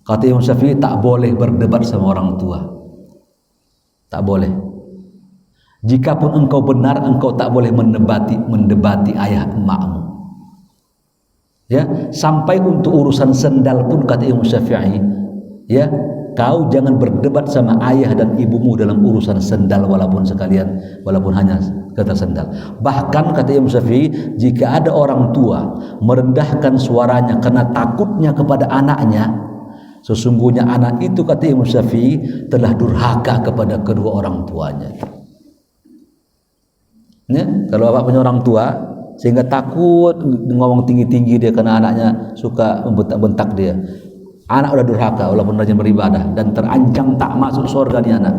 Kata Imam Syafi'i tak boleh berdebat sama orang tua. Tak boleh. Jikapun engkau benar, engkau tak boleh mendebati ayah emakmu. Ya, sampai untuk urusan sendal pun kata Imam Syafi'i, ya, kau jangan berdebat sama ayah dan ibumu dalam urusan sendal walaupun hanya kata sendal. Bahkan kata Imam Syafi'i, jika ada orang tua merendahkan suaranya karena takutnya kepada anaknya, sesungguhnya anak itu kata Imam Syafi'i telah durhaka kepada kedua orang tuanya. Ya, kalau bapak punya orang tua sehingga takut ngomong tinggi-tinggi dia karena anaknya suka membentak-bentak dia, anak udah durhaka walaupun rajin beribadah dan terancam tak masuk surga nih anak.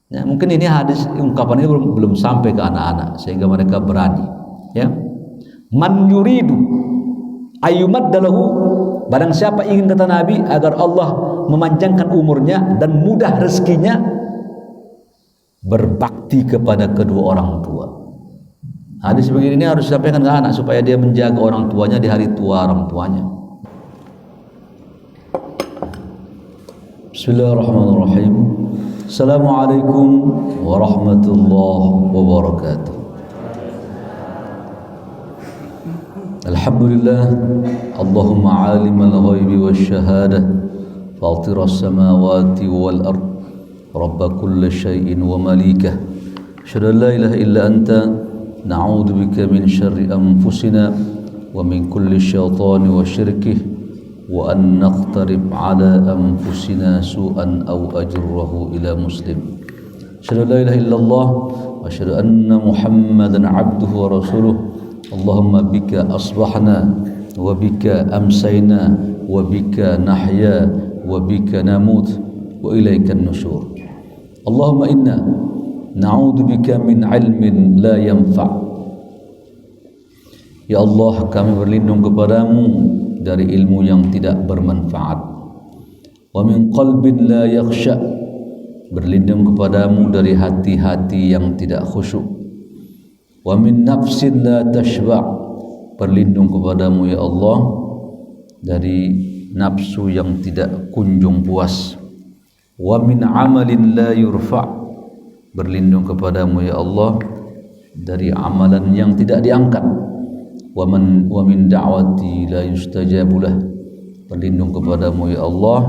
Ya, mungkin ini hadis ungkapan ini belum sampai ke anak-anak sehingga mereka berani. Ya, man yuridu ayyumaddalahu, barang siapa ingin kata Nabi agar Allah memanjangkan umurnya dan mudah rezekinya, berbakti kepada kedua orang tua. Hadis begini ini harus disampaikan ke anak supaya dia menjaga orang tuanya di hari tua orang tuanya. Bismillahirrahmanirrahim. Assalamualaikum warahmatullahi wabarakatuh. Alhamdulillah, Allahumma alimal ghaibi wasyahadah, fatiras samawati wal ard, rabb kulli syai'in wa malikah. Asyhadu an la ilaha illa anta, na'udzu bika min syarri anfusina wa min kulli syaitani wa syirkih, wa an naqtarib ala anfusina su'an aw ajrahu ila muslim. Asyhadu an la ilaha illallah wa asyhadu anna Muhammadan abduhu wa rasuluh. Allahumma bika asbahna wa bika amsayna wa bika nahya wa bika namut wa ilaikan nusyur. Allahumma inna na'udzu bika min ilmin la yanfa'. Ya Allah, kami berlindung kepadamu dari ilmu yang tidak bermanfaat. Wa min qalbin la yakhsha', berlindung kepadamu dari hati-hati yang tidak khusyuk. Wa min nafsin la tashba', berlindung kepadamu ya Allah dari nafsu yang tidak kunjung puas. Wa min amalin la yurfa', berlindung kepadamu ya Allah dari amalan yang tidak diangkat. Wa min da'wati la yustajabulah, berlindung kepadamu ya Allah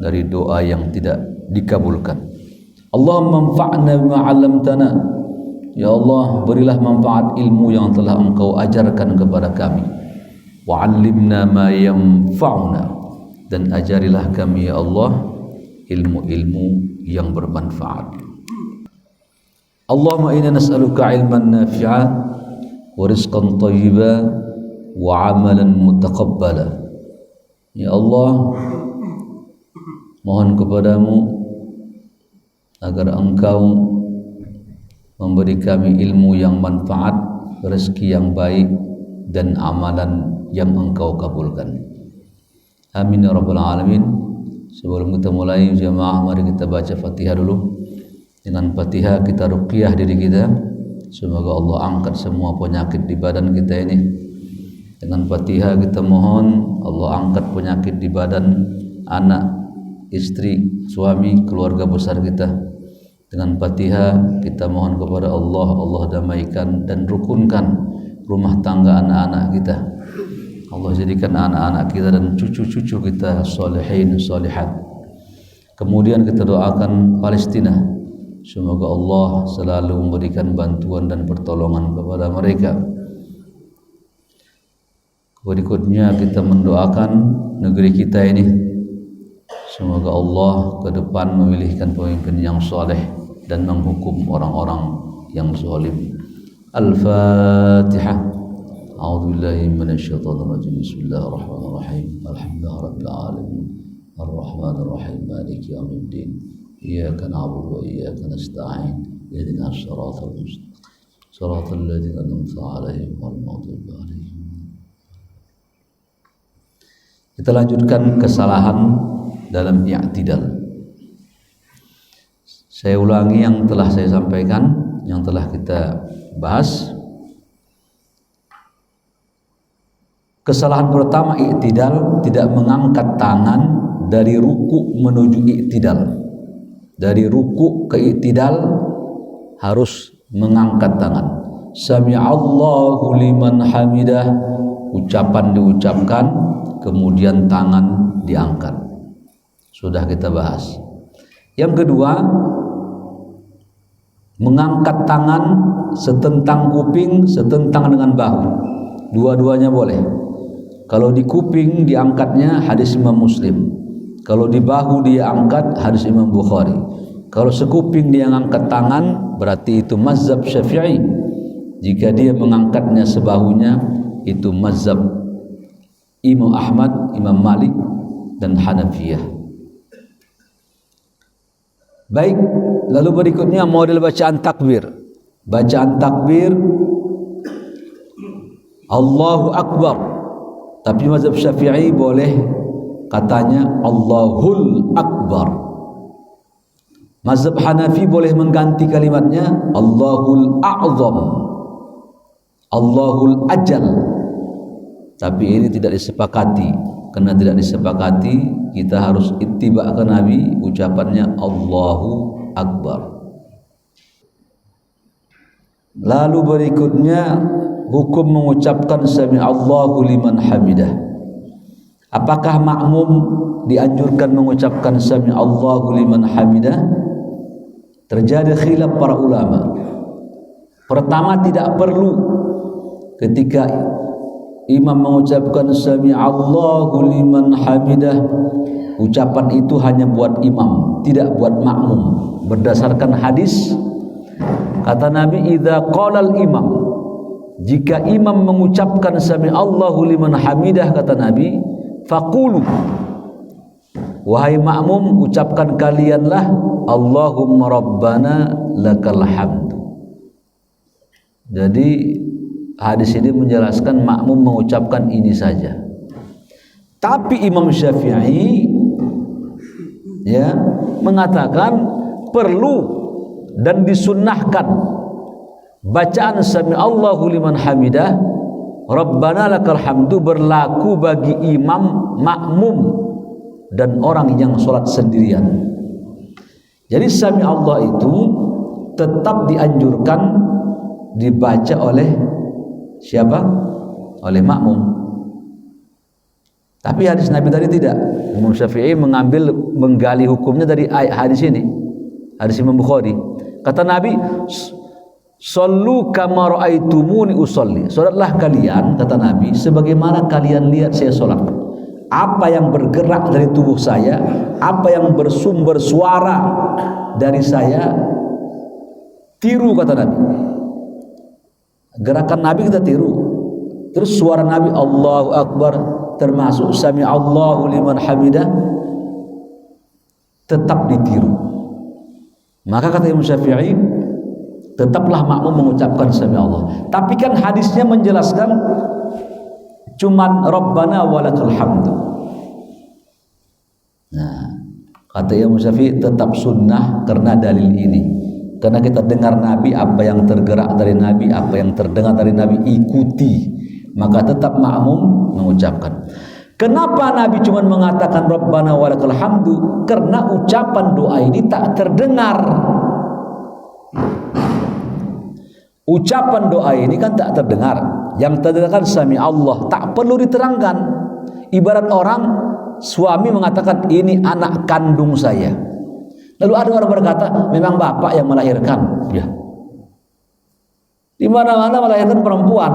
dari doa yang tidak dikabulkan. Allahumma anfa'na bima 'allamtana, ya Allah berilah manfaat ilmu yang telah Engkau ajarkan kepada kami. Wa 'allimna ma yanfa'una, dan ajarilah kami ya Allah ilmu-ilmu yang bermanfaat. Allahumma inna nas'aluka ilman nafi'a wa rizqan thayyiba wa 'amalan mutaqabbala. Ya Allah, mohon kepadamu agar Engkau memberi kami ilmu yang manfaat, rezeki yang baik, dan amalan yang Engkau kabulkan. Amin ya rabbal alamin. Sebelum kita mulai jemaah, mari kita baca Fatihah dulu. Dengan Fatihah kita ruqyah diri kita. Semoga Allah angkat semua penyakit di badan kita ini. Dengan Fatihah kita mohon Allah angkat penyakit di badan anak, istri, suami, keluarga besar kita. Dengan Fatihah kita mohon kepada Allah, Allah damaikan dan rukunkan rumah tangga anak-anak kita. Allah jadikan anak-anak kita dan cucu-cucu kita salihin, salihat. Kemudian kita doakan Palestina. Semoga Allah selalu memberikan bantuan dan pertolongan kepada mereka. Berikutnya kita mendoakan negeri kita ini. Semoga Allah ke depan memilihkan pemimpin yang saleh dan menghukum orang-orang yang zalim. Al-Fatihah. A'udzu billahi minasyaitonir rajim. Bismillahirrahmanirrahim. Alhamdulillahirabbil alamin. Arrahmanir rahim. Maliki yaumiddin. Iyyaka na'budu wa iyyaka nasta'in. Ihdinas siratal mustaqim. Siratal ladzina an'amta 'alaihim ghairil maghdubi 'alaihim. Kita lanjutkan kesalahan dalam i'tidal. Saya ulangi yang telah saya sampaikan, yang telah kita bahas. Kesalahan pertama i'tidal, tidak mengangkat tangan dari ruku menuju i'tidal. Dari ruku ke i'tidal harus mengangkat tangan. Sami'allahu liman hamidah, ucapan diucapkan, kemudian tangan diangkat. Sudah kita bahas. Yang kedua, mengangkat tangan setentang kuping, setentang dengan bahu. Dua-duanya boleh. Kalau di kuping diangkatnya hadis Imam Muslim. Kalau di bahu dia angkat hadis Imam Bukhari. Kalau sekuping dia angkat tangan berarti itu mazhab Syafi'i. Jika dia mengangkatnya sebahunya itu mazhab Imam Ahmad, Imam Malik dan Hanafiyah. Baik, lalu berikutnya model bacaan takbir. Bacaan takbir Allahu Akbar. Tapi mazhab Syafi'i boleh katanya Allahul Akbar. Mazhab Hanafi boleh mengganti kalimatnya Allahul A'zam, Allahul Ajal. Tapi ini tidak disepakati. Karena tidak disepakati, kita harus ittiba ke Nabi, ucapannya Allahu Akbar. Lalu berikutnya hukum mengucapkan Sami'allahu liman hamidah. Apakah makmum dianjurkan mengucapkan Sami'allahu liman hamidah? Terjadi khilaf para ulama. Pertama, tidak perlu ketika imam mengucapkan Sami'allahu liman hamidah, ucapan itu hanya buat imam, tidak buat makmum. Berdasarkan hadis, kata Nabi, idza qalal imam, jika imam mengucapkan Sami'allahu liman hamidah, kata Nabi, faqulu, wahai makmum, ucapkan kalianlah Allahumma rabbana lakal hamdu. Jadi hadis ini menjelaskan makmum mengucapkan ini saja. Tapi Imam Syafi'i ya mengatakan perlu dan disunnahkan bacaan Sami'allahu liman hamidah Rabbana lakal hamdu berlaku bagi imam, makmum dan orang yang sholat sendirian. Jadi Sami'allah itu tetap dianjurkan dibaca oleh siapa? Oleh makmum. Tapi hadis Nabi tadi tidak. Imam Syafi'i menggali hukumnya dari hadis ini, hadis Imam Bukhari. Kata Nabi, sallu kama ra'aitumuni usolli. Salatlah kalian, kata Nabi, sebagaimana kalian lihat saya salat. Apa yang bergerak dari tubuh saya, apa yang bersumber suara dari saya, tiru, kata Nabi. Gerakan Nabi kita tiru. Terus suara Nabi Allahu Akbar, termasuk Sami'allahu liman hamidah, tetap ditiru. Maka kata Imam Syafi'i, tetaplah makmum mengucapkan Sami'allah. Tapi kan hadisnya menjelaskan cuman Rabbana walakal hamdu. Nah, kata Imam Syafi'i tetap sunnah karena dalil ini. Karena kita dengar Nabi, apa yang tergerak dari Nabi, apa yang terdengar dari Nabi, ikuti. Maka tetap makmum mengucapkan. Kenapa Nabi cuma mengatakan Rabbana walakal hamdu? Karena ucapan doa ini tak terdengar. Ucapan doa ini kan tak terdengar. Yang terdengar kan Sami Allah, tak perlu diterangkan. Ibarat orang, suami mengatakan ini anak kandung saya. Lalu ada orang berkata, memang bapak yang melahirkan. Ya. Di mana-mana melahirkan perempuan.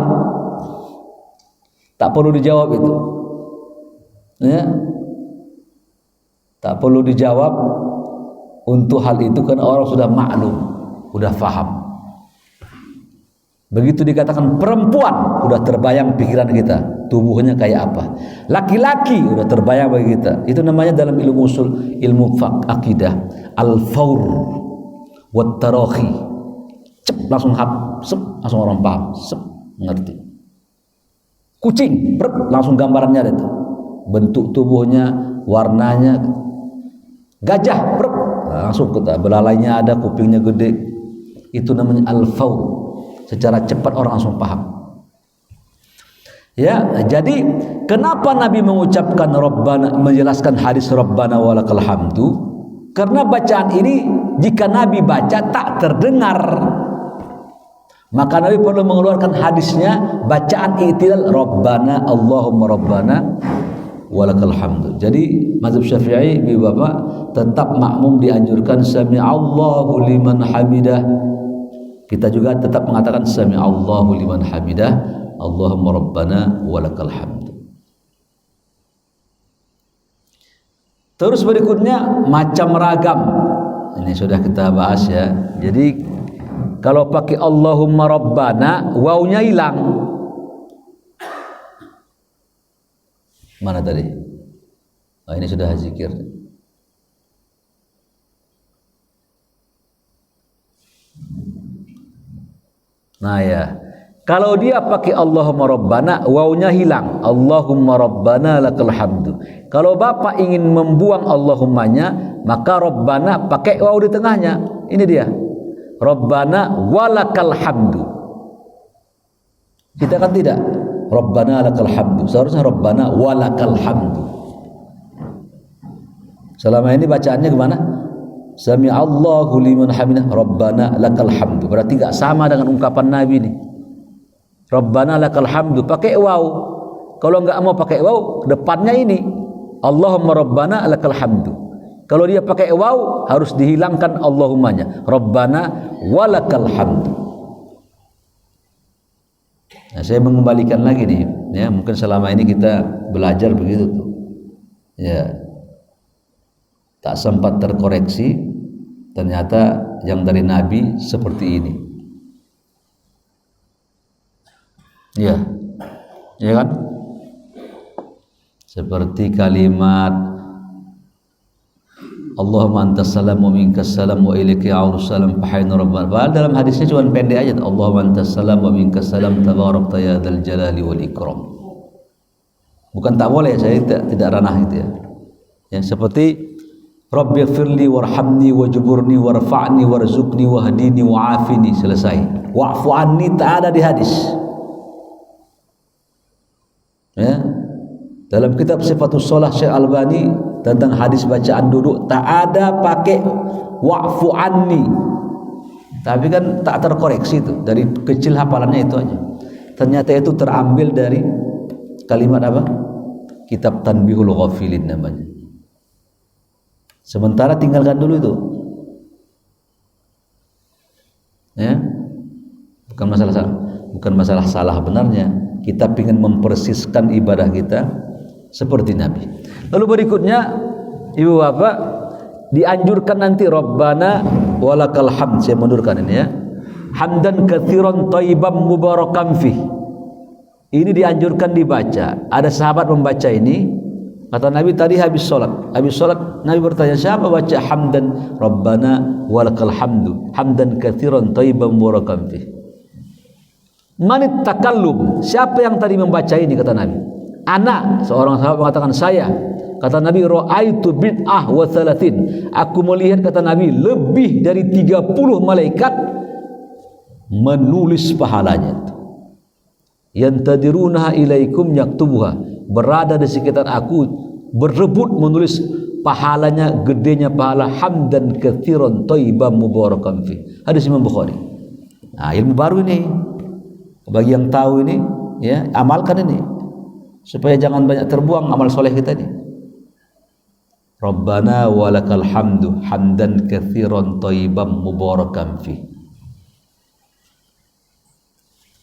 Tak perlu dijawab itu. Ya. Tak perlu dijawab untuk hal itu kan orang sudah maklum, sudah faham. Begitu dikatakan perempuan, sudah terbayang pikiran kita, tubuhnya kayak apa. Laki-laki sudah terbayang bagi kita. Itu namanya dalam ilmu usul, ilmu akidah, al-fawr wat tarahi. Cep, langsung langsung orang paham, mengerti. Kucing, langsung gambarannya ada itu. Bentuk tubuhnya, warnanya. Gajah, langsung kita, belalainya ada, kupingnya gede. Itu namanya al-fawr. Secara cepat orang langsung paham. Ya, jadi kenapa Nabi mengucapkan Rabbana, menjelaskan hadis Rabbana walakal hamdu? Karena bacaan ini jika Nabi baca tak terdengar, maka Nabi perlu mengeluarkan hadisnya bacaan i'tidal Rabbana Allahumma Rabbana walakal hamdu. Jadi mazhab Syafi'i Bapak tetap makmum dianjurkan sami'allahu liman hamidah. Kita juga tetap mengatakan sami'allahu liman hamidah. Allahumma Rabbana walakal hamd. Terus berikutnya macam ragam. Ini sudah kita bahas ya. Jadi kalau pakai Allahumma Rabbana, wawnya hilang. Mana tadi? Oh, ini sudah zikir. Nah ya. Kalau dia pakai Allahumma Rabbana, wawnya hilang. Allahumma Rabbana lakal hamdu. Kalau Bapak ingin membuang Allahummanya, maka Rabbana pakai waw di tengahnya. Ini dia. Rabbana walakal hamdu. Kita kan tidak. Rabbana lakal hamdu. Seharusnya Rabbana walakal hamdu. Selama ini bacaannya kemana? Sami'allahu liman hamidah. Rabbana lakal hamdu. Berarti enggak sama dengan ungkapan Nabi ini. Rabbana lakal hamdu pakai waw. Kalau enggak mau pakai waw, depannya ini Allahumma Rabbana lakal hamdu. Kalau dia pakai waw, harus dihilangkan Allahummanya. Rabbana walakal hamdu. Nah, saya mengembalikan lagi nih, ya, mungkin selama ini kita belajar begitu tuh. Ya. Tak sempat terkoreksi, ternyata yang dari Nabi seperti ini. Ya, ya kan? Seperti kalimat Allahumma antas salam wa minkas salam wa ilaika ya'udus salam fahayna rabbana. Padahal dalam hadisnya cuma pendek aja. Allahumma antas salam wa minkas salam tabarakta ya dzal jalali wal ikram. Bukan tak boleh, saya tidak ranah itu ya. Ya, seperti Rabbighfirli warhamni wajburni warfa'ni warzuqni wahdini wa'afini, selesai. Wa'fu anni tak ada di hadis. Ya, dalam kitab Sifatus Shalah Syekh Albani tentang hadis bacaan duduk tak ada pakai wa'fu anni, tapi kan tak terkoreksi itu, dari kecil hafalannya itu aja. Ternyata itu terambil dari kalimat apa? Kitab Tanbihul Ghafilin namanya. Sementara tinggalkan dulu itu, ya, bukan masalah salah benarnya. Kita ingin mempersiskan ibadah kita seperti Nabi. Lalu berikutnya, Ibu Bapak, dianjurkan nanti Rabbana walakal hamd. Saya mundurkan ini ya. Hamdan katsiran thayyiban mubarakan fih. Ini dianjurkan dibaca. Ada sahabat membaca ini. Kata Nabi tadi habis sholat. Habis sholat Nabi bertanya, siapa baca hamdan Rabbana walakal hamdu. Hamdan katsiran thayyiban mubarakan fih. Manit takallum, siapa yang tadi membaca ini, kata Nabi. Anak, seorang sahabat mengatakan saya. Kata Nabi, ra'aitu bid'ah wa thalathin. Aku melihat, kata Nabi, lebih dari 30 malaikat menulis pahalanya. Yantadirunaha ilaikum yaktubuha, berada di sekitar aku, berebut menulis pahalanya, gedenya pahala hamdan katsiran thayyiban mubarakan fi. Hadis Imam Bukhari. Nah, ilmu baru ini. Bagi yang tahu ini, ya, amalkan ini supaya jangan banyak terbuang amal soleh kita ini. Rabbana walakal hamdu hamdan katsiran thayyiban mubarakan fi.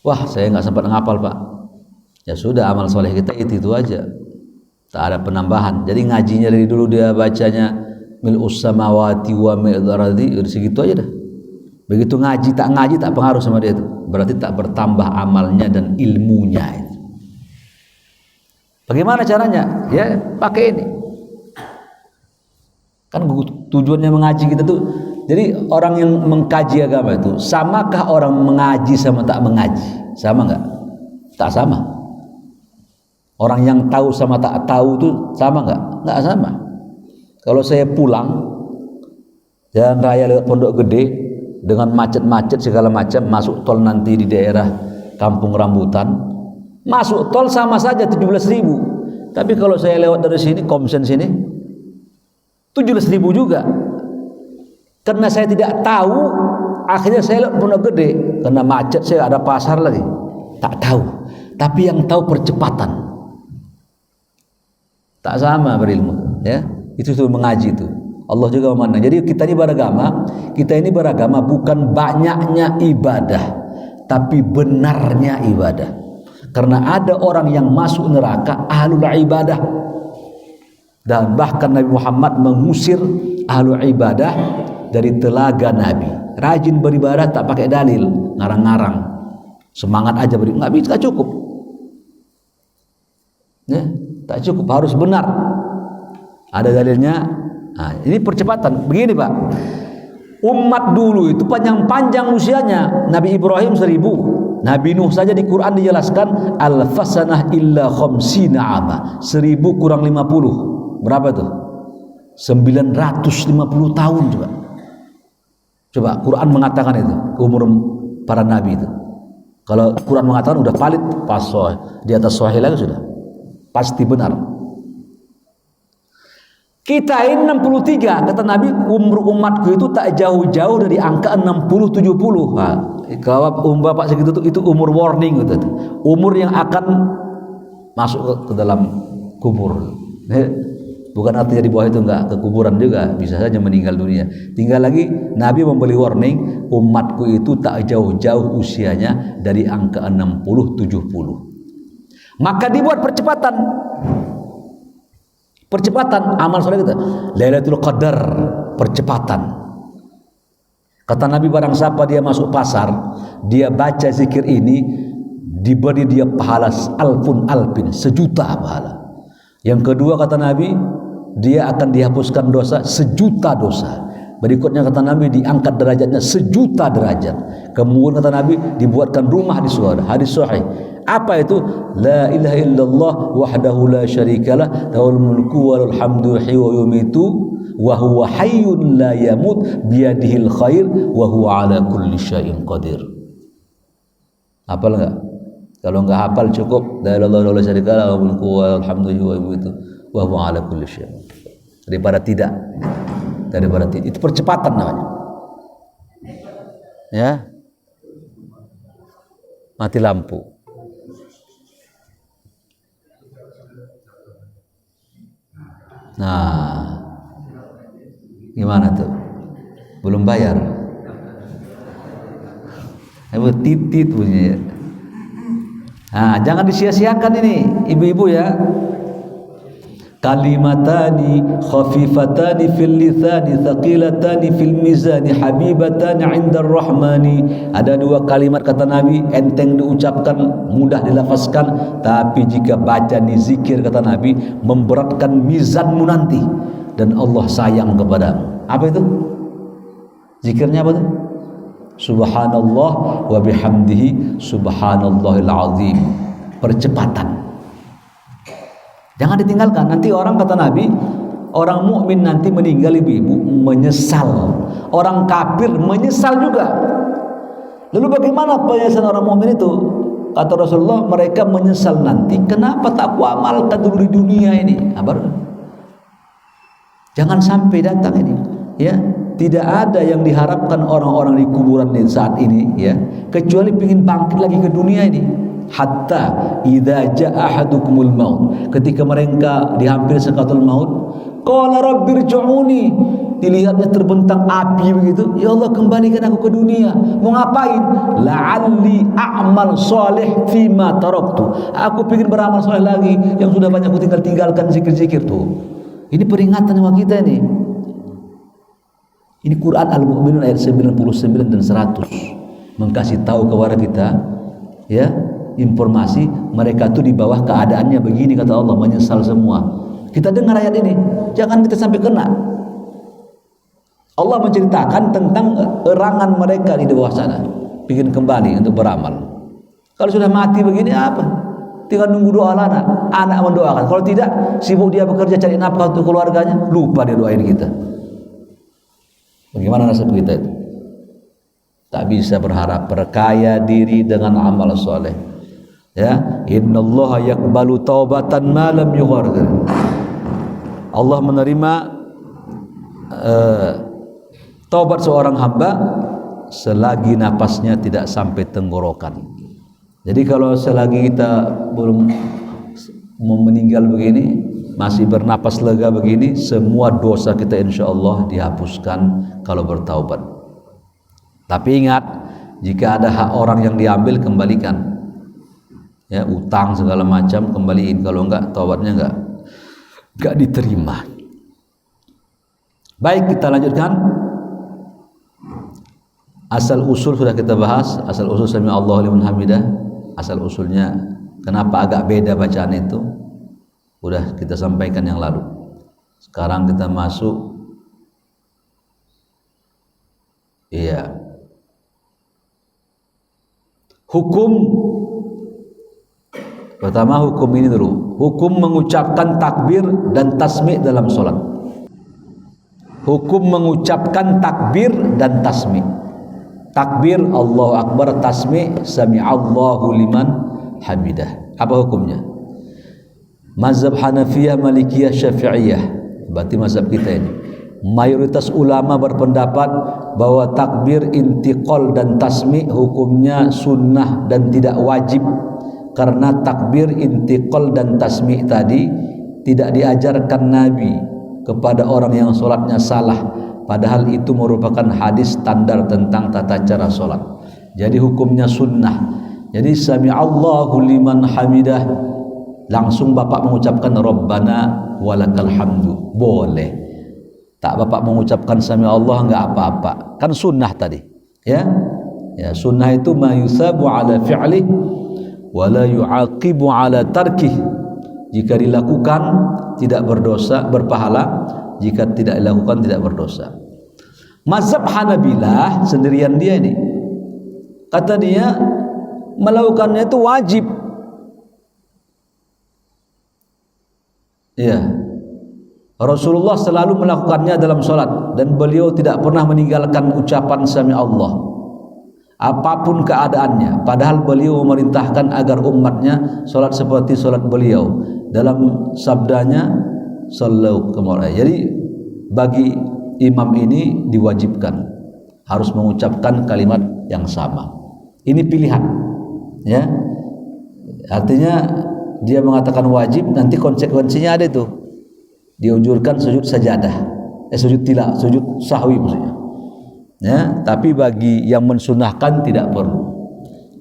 Wah, saya nggak sempat ngapal, Pak. Ya sudah, amal soleh kita itu aja, tak ada penambahan. Jadi ngajinya dari dulu dia bacanya mil'us samawati wa mil'ul ardi, segitu aja dah. Begitu ngaji tak pengaruh sama dia itu. Berarti tak bertambah amalnya dan ilmunya itu. Bagaimana caranya? Ya, pakai ini. Kan tujuannya mengaji kita tuh. Jadi orang yang mengkaji agama itu, samakah orang mengaji sama tak mengaji? Sama enggak? Tak sama. Orang yang tahu sama tak tahu itu sama enggak? Enggak sama. Kalau saya pulang jalan raya lewat Pondok Gede dengan macet-macet segala macam, masuk tol nanti di daerah Kampung Rambutan, Masuk tol sama saja 17.000. Tapi kalau saya lewat dari sini, Komsen sini, 17.000 juga. Karena saya tidak tahu, akhirnya saya lewat Pondok Gede. Karena macet, saya ada pasar lagi. Tak tahu. Tapi yang tahu percepatan. Tak sama berilmu, ya. Itu mengaji itu. Allah juga memandang. Jadi kita ini beragama bukan banyaknya ibadah, tapi benarnya ibadah. Karena ada orang yang masuk neraka ahlul ibadah, dan bahkan Nabi Muhammad mengusir ahlul ibadah dari telaga Nabi. Rajin beribadah tak pakai dalil, ngarang-ngarang, semangat aja beribadah, nggak bisa, cukup, ya, tak cukup, harus benar, ada dalilnya. Nah, ini percepatan. Begini Pak, umat dulu itu panjang-panjang usianya. Nabi Ibrahim 1000, Nabi Nuh saja di Quran dijelaskan al-fasanah illa khamsina ama, 1000 kurang 50, berapa tuh? 950 tahun. Coba Quran mengatakan itu umur para nabi itu. Kalau Quran mengatakan udah valid, pas di atas sahih lagi sudah pasti benar. Kita ini 63, kata Nabi, umur umatku itu tak jauh-jauh dari angka 60-70. Nah, kalau Bapak segitu itu umur warning gitu. Umur yang akan masuk ke dalam kubur. Bukan artinya di bawah itu enggak ke kuburan juga, bisa saja meninggal dunia. Tinggal lagi Nabi memberi warning, umatku itu tak jauh-jauh usianya dari angka 60-70. Maka dibuat percepatan amal soleh kita. Lailatul Qadar, percepatan. Kata Nabi, barang siapa dia masuk pasar, dia baca zikir ini, diberi dia pahala alfin, 1.000.000 pahala. Yang kedua kata Nabi, dia akan dihapuskan dosa 1.000.000 dosa. Berikutnya kata Nabi, diangkat derajatnya 1.000.000 derajat. Kemudian kata Nabi, dibuatkan rumah di surga. Hadis sahih. Apa itu? La ilaha illallah wahdahu la syarikalah, lahul mulku walul hamdu wa yumitu wa huwa hayyun la yamut biyadihil khair wa huwa ala kulli syai'in qadir. Hafal enggak? Kalau enggak hafal cukup la ilaha illallah la syarikalah, lahul mulku walul hamdu wa yumitu wa huwa ala kulli syai'in. Daripada tidak. Itu percepatan namanya. Ya. Mati lampu. Nah, gimana tuh? Belum bayar? Titit bunyinya. Nah, jangan disia-siakan ini, ibu-ibu ya. Kalimatani khafifatani fil lisani thaqilatani fil mizani habibatani 'indar rahmani. Ada dua kalimat kata Nabi, enteng diucapkan, mudah dilafazkan, tapi jika baca di zikir kata Nabi, memberatkan mizanmu nanti dan Allah sayang kepadamu. Apa itu? Zikirnya apa itu? Subhanallah wa bihamdihi subhanallahil azim. Percepatan. Jangan ditinggalkan. Nanti orang kata Nabi, orang mukmin nanti meninggal ibu-ibu menyesal. Orang kafir menyesal juga. Lalu bagaimana penyesalan orang mukmin itu? Kata Rasulullah, mereka menyesal nanti. Kenapa tak aku amalkan dulu di dunia ini? Jangan sampai datang ini. Ya, tidak ada yang diharapkan orang-orang di kuburan saat ini, ya, kecuali ingin bangkit lagi ke dunia ini. Hatta idza jaa ahadukumul maut, ketika mereka dihampiri sakaratul maut, qala rabbirji'uni, dilihatnya terbentang api begitu, ya Allah kembalikan aku ke dunia. Mau ngapain? La'alli a'mal shalih fima taraktu, aku ingin beramal saleh lagi yang sudah banyak aku tinggalkan zikir-zikir tuh. Ini peringatan sama kita ini. Ini Quran Al-Mu'minun ayat 99 dan 100 mengkasih tahu kepada kita, ya, informasi mereka itu di bawah keadaannya begini, kata Allah, menyesal semua. Kita dengar ayat ini, jangan kita sampai kena. Allah menceritakan tentang erangan mereka di bawah sana, ingin kembali untuk beramal. Kalau sudah mati begini apa? Tinggal nunggu doa anak mendoakan. Kalau tidak, sibuk dia bekerja cari nafkah untuk keluarganya, lupa dia doain kita. Bagaimana nasib kita itu? Tak bisa berharap berkaya diri dengan amal soleh. Ya, innallaha yaqbalu taubatan ma lam yughargir. Allah menerima taubat seorang hamba selagi napasnya tidak sampai tenggorokan. Jadi kalau selagi kita belum mau meninggal begini, masih bernapas lega begini, semua dosa kita insya Allah dihapuskan kalau bertaubat. Tapi ingat, jika ada hak orang yang diambil, kembalikan. Ya, utang segala macam kembaliin, kalau enggak taubatnya enggak diterima. Baik, kita lanjutkan. Asal usul sudah kita bahas, asal usul sami Allahu liman hamidah. Asal usulnya kenapa agak beda bacaan itu udah kita sampaikan yang lalu. Sekarang kita masuk hukum. Pertama hukum ini dulu, hukum mengucapkan takbir dan tasmi' dalam sholat. Hukum mengucapkan takbir dan tasmi'. Takbir Allahu Akbar, tasmi' sami'allahu liman hamidah. Apa hukumnya? Mazhab Hanafiyah, Malikiyah, Syafi'iyah, berarti mazhab kita ini, mayoritas ulama berpendapat bahwa takbir, intiqal dan tasmi' hukumnya sunnah dan tidak wajib. Karena takbir, intiqal dan tasmi' tadi tidak diajarkan Nabi kepada orang yang sholatnya salah, padahal itu merupakan hadis standar tentang tata cara sholat. Jadi hukumnya sunnah. Jadi sami'allahu liman hamidah, langsung bapak mengucapkan Rabbana walakal hamdu, boleh. Tak bapak mengucapkan sami'allah enggak apa-apa, kan sunnah tadi. Ya, sunnah itu ma yusabu ala fi'lih wala yu'aqibu ala tarkih. Jika dilakukan tidak berdosa, berpahala. Jika tidak dilakukan tidak berdosa. Mazhab Hanabilah sendirian dia ini, kata dia melakukannya itu wajib. Ya, Rasulullah selalu melakukannya dalam sholat dan beliau tidak pernah meninggalkan ucapan sami Allah apapun keadaannya, padahal beliau memerintahkan agar umatnya sholat seperti sholat beliau. Dalam sabdanya sallu kama. Jadi bagi imam ini diwajibkan harus mengucapkan kalimat yang sama. Ini pilihan, ya. Artinya dia mengatakan wajib, nanti konsekuensinya ada itu, dianjurkan sujud sajadah, sujud tilak, sujud sahwi maksudnya. Ya, tapi bagi yang mensunahkan tidak perlu.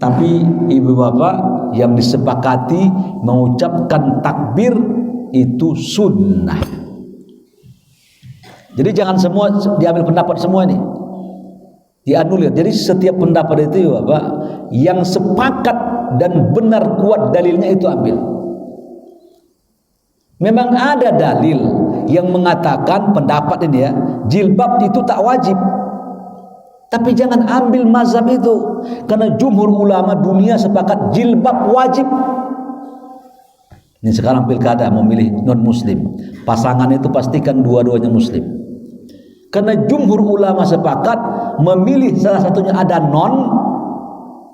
Tapi ibu bapak yang disepakati mengucapkan takbir itu sunnah. Jadi jangan semua diambil pendapat semua ini, dianulir. Jadi setiap pendapat itu ya bapak, yang sepakat dan benar kuat dalilnya itu ambil. Memang ada dalil yang mengatakan pendapat ini ya, jilbab itu tak wajib. Tapi jangan ambil mazhab itu, karena jumhur ulama dunia sepakat jilbab wajib. Ini sekarang pilkada memilih non muslim, pasangan itu pastikan dua-duanya muslim. Karena jumhur ulama sepakat memilih salah satunya ada non,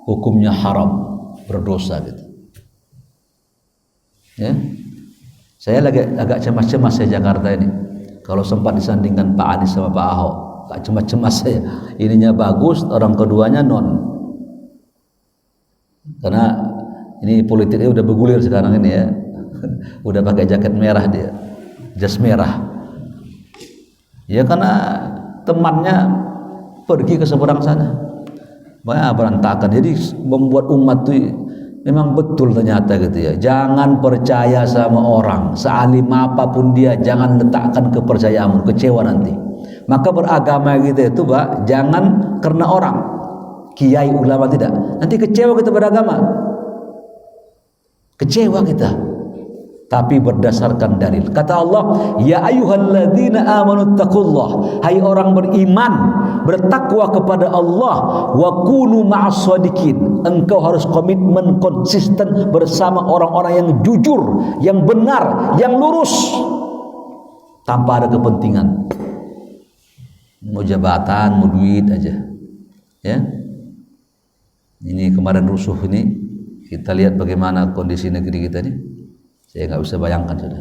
hukumnya haram, berdosa gitu. Ya. Saya lagi agak cemas-cemas saya Jakarta ini. Kalau sempat disandingkan Pak Anies sama Pak Ahok, agak cemas-cemas saya. Ininya bagus, orang keduanya non. Karena ini politiknya udah bergulir sekarang ini ya. Udah pakai jaket merah dia, jas merah. Ya karena temannya pergi ke seberang sana. Banyak berantakan. Jadi membuat umat itu memang betul ternyata gitu ya. Jangan percaya sama orang, sealim apapun dia, jangan letakkan kepercayaanmu, kecewa nanti. Maka beragama kita itu, Pak, jangan karena orang, kiai ulama tidak. Nanti kecewa kita beragama. Kecewa kita. Tapi berdasarkan dalil. Kata Allah, ya ayyuhalladzina amanu taqullah. Hai orang beriman, bertakwa kepada Allah, wa kunu ma'as shadiqin. Engkau harus komitmen konsisten bersama orang-orang yang jujur, yang benar, yang lurus, tanpa ada kepentingan. Mau jabatan, mau duit aja. Ya. Ini kemarin rusuh ini Kita lihat bagaimana kondisi negeri kita ini. Saya nggak bisa bayangkan sudah.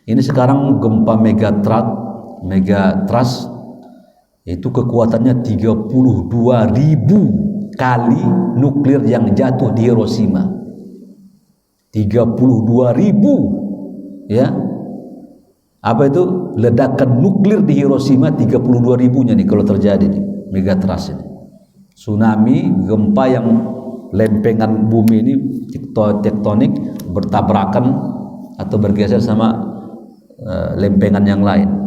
Ini sekarang gempa megatrust itu kekuatannya 32.000 kali nuklir yang jatuh di Hiroshima. 32.000, ya. Apa itu? Ledakan nuklir di Hiroshima 32.000-nya nih kalau terjadi nih, megatrust ini. Tsunami, gempa yang lempengan bumi ini tektonik bertabrakan atau bergeser sama lempengan yang lain.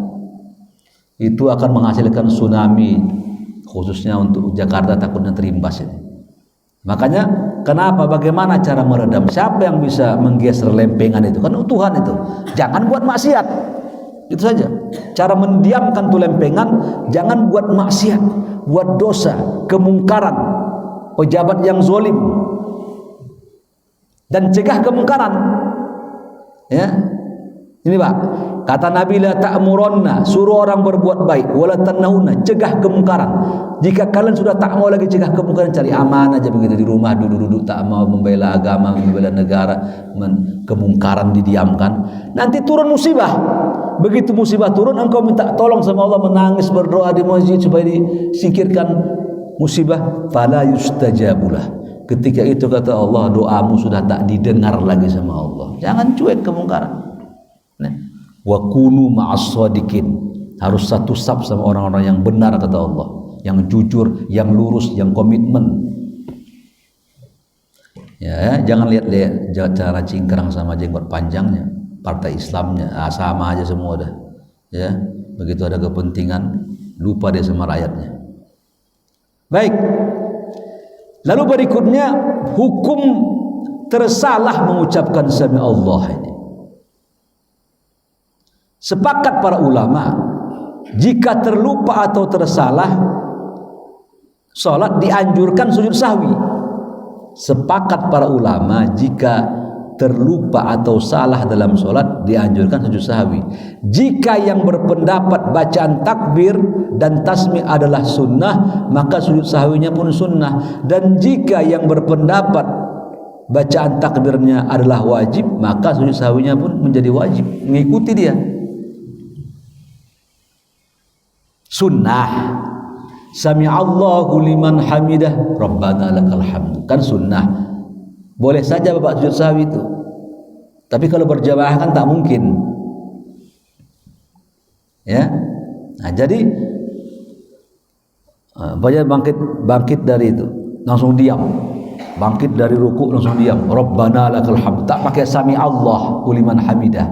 Itu akan menghasilkan tsunami, khususnya untuk Jakarta takutnya terimbas ini. Makanya kenapa, bagaimana cara meredam? Siapa yang bisa menggeser lempengan itu? Kan Tuhan itu. Jangan buat maksiat. Itu saja. Cara mendiamkan tuh lempengan, jangan buat maksiat, buat dosa, kemungkaran, pejabat yang zalim. Dan cegah kemungkaran. Ya. Ini Pak, kata Nabi, la ta'muronna, suruh orang berbuat baik, wala tanahuna, cegah kemungkaran. Jika kalian sudah tak mau lagi cegah kemungkaran, cari aman aja begitu di rumah, duduk-duduk tak mau membela agama, membela negara, kemungkaran didiamkan. Nanti turun musibah. Begitu musibah turun, engkau minta tolong sama Allah, menangis, berdoa di masjid supaya disingkirkan musibah, fala yustajabulah. Ketika itu kata Allah, doamu sudah tak didengar lagi sama Allah. Jangan cuek kemungkaran. Wa kunu ma'as shadiqin, harus satu saf sama orang-orang yang benar kata Allah, yang jujur, yang lurus, yang komitmen. Ya, jangan lihat cara cingkrang sama jenggot panjangnya, partai Islamnya, sama aja semua dah. Ya, begitu ada kepentingan, lupa dia sama rakyatnya. Baik. Lalu berikutnya, hukum tersalah mengucapkan sami Allah ini. Sepakat para ulama, jika terlupa atau tersalah salat dianjurkan sujud sahwi. Sepakat para ulama, jika terlupa atau salah dalam salat dianjurkan sujud sahwi. Jika yang berpendapat bacaan takbir dan tasmi adalah sunnah, maka sujud sahwinya pun sunnah. Dan jika yang berpendapat bacaan takbirnya adalah wajib, maka sujud sahwinya pun menjadi wajib, mengikuti dia. Sunnah, sami'allahu liman hamidah, rabbana lakal hamd, kan sunnah. Boleh saja bapak sujud sahwi itu, tapi kalau berjamaah kan tak mungkin, ya. Nah, jadi bangkit dari itu langsung diam, bangkit dari ruku langsung diam, rabbana lakal hamd, tak pakai sami'allahu liman hamidah,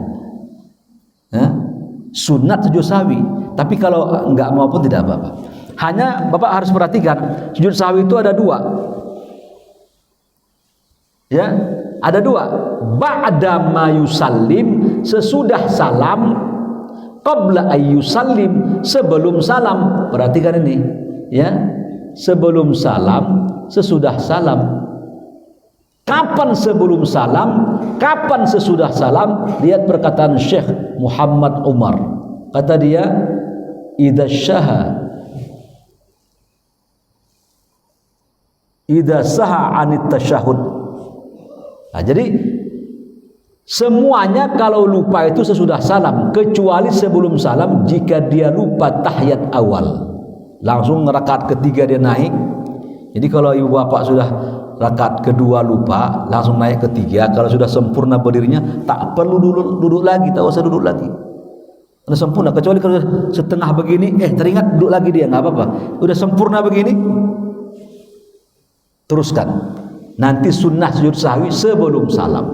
ya. Sunat sujud sahwi. Tapi kalau enggak mau pun tidak apa-apa. Hanya Bapak harus perhatikan, sujud sahwi itu ada dua. Ya, ada dua. Ba'da ma yusallim, sesudah salam, qabla ayyusallim, sebelum salam. Perhatikan ini, ya. Sebelum salam, sesudah salam. Kapan sebelum salam, kapan sesudah salam? Lihat perkataan Syekh Muhammad Umar. Kata dia, idza saha anit tasyahud. Nah, jadi semuanya kalau lupa itu sesudah salam, kecuali sebelum salam. Jika dia lupa tahiyat awal, langsung rakaat ketiga dia naik. Jadi kalau ibu bapak sudah rakaat kedua lupa, langsung naik ketiga. Kalau sudah sempurna berdirinya, tak perlu duduk lagi, tak usah duduk lagi. Udah sempurna, kecuali kalau setengah begini, teringat duduk lagi dia, nggak apa-apa. Udah sempurna begini, teruskan. Nanti sunnah sujud sahwi sebelum salam.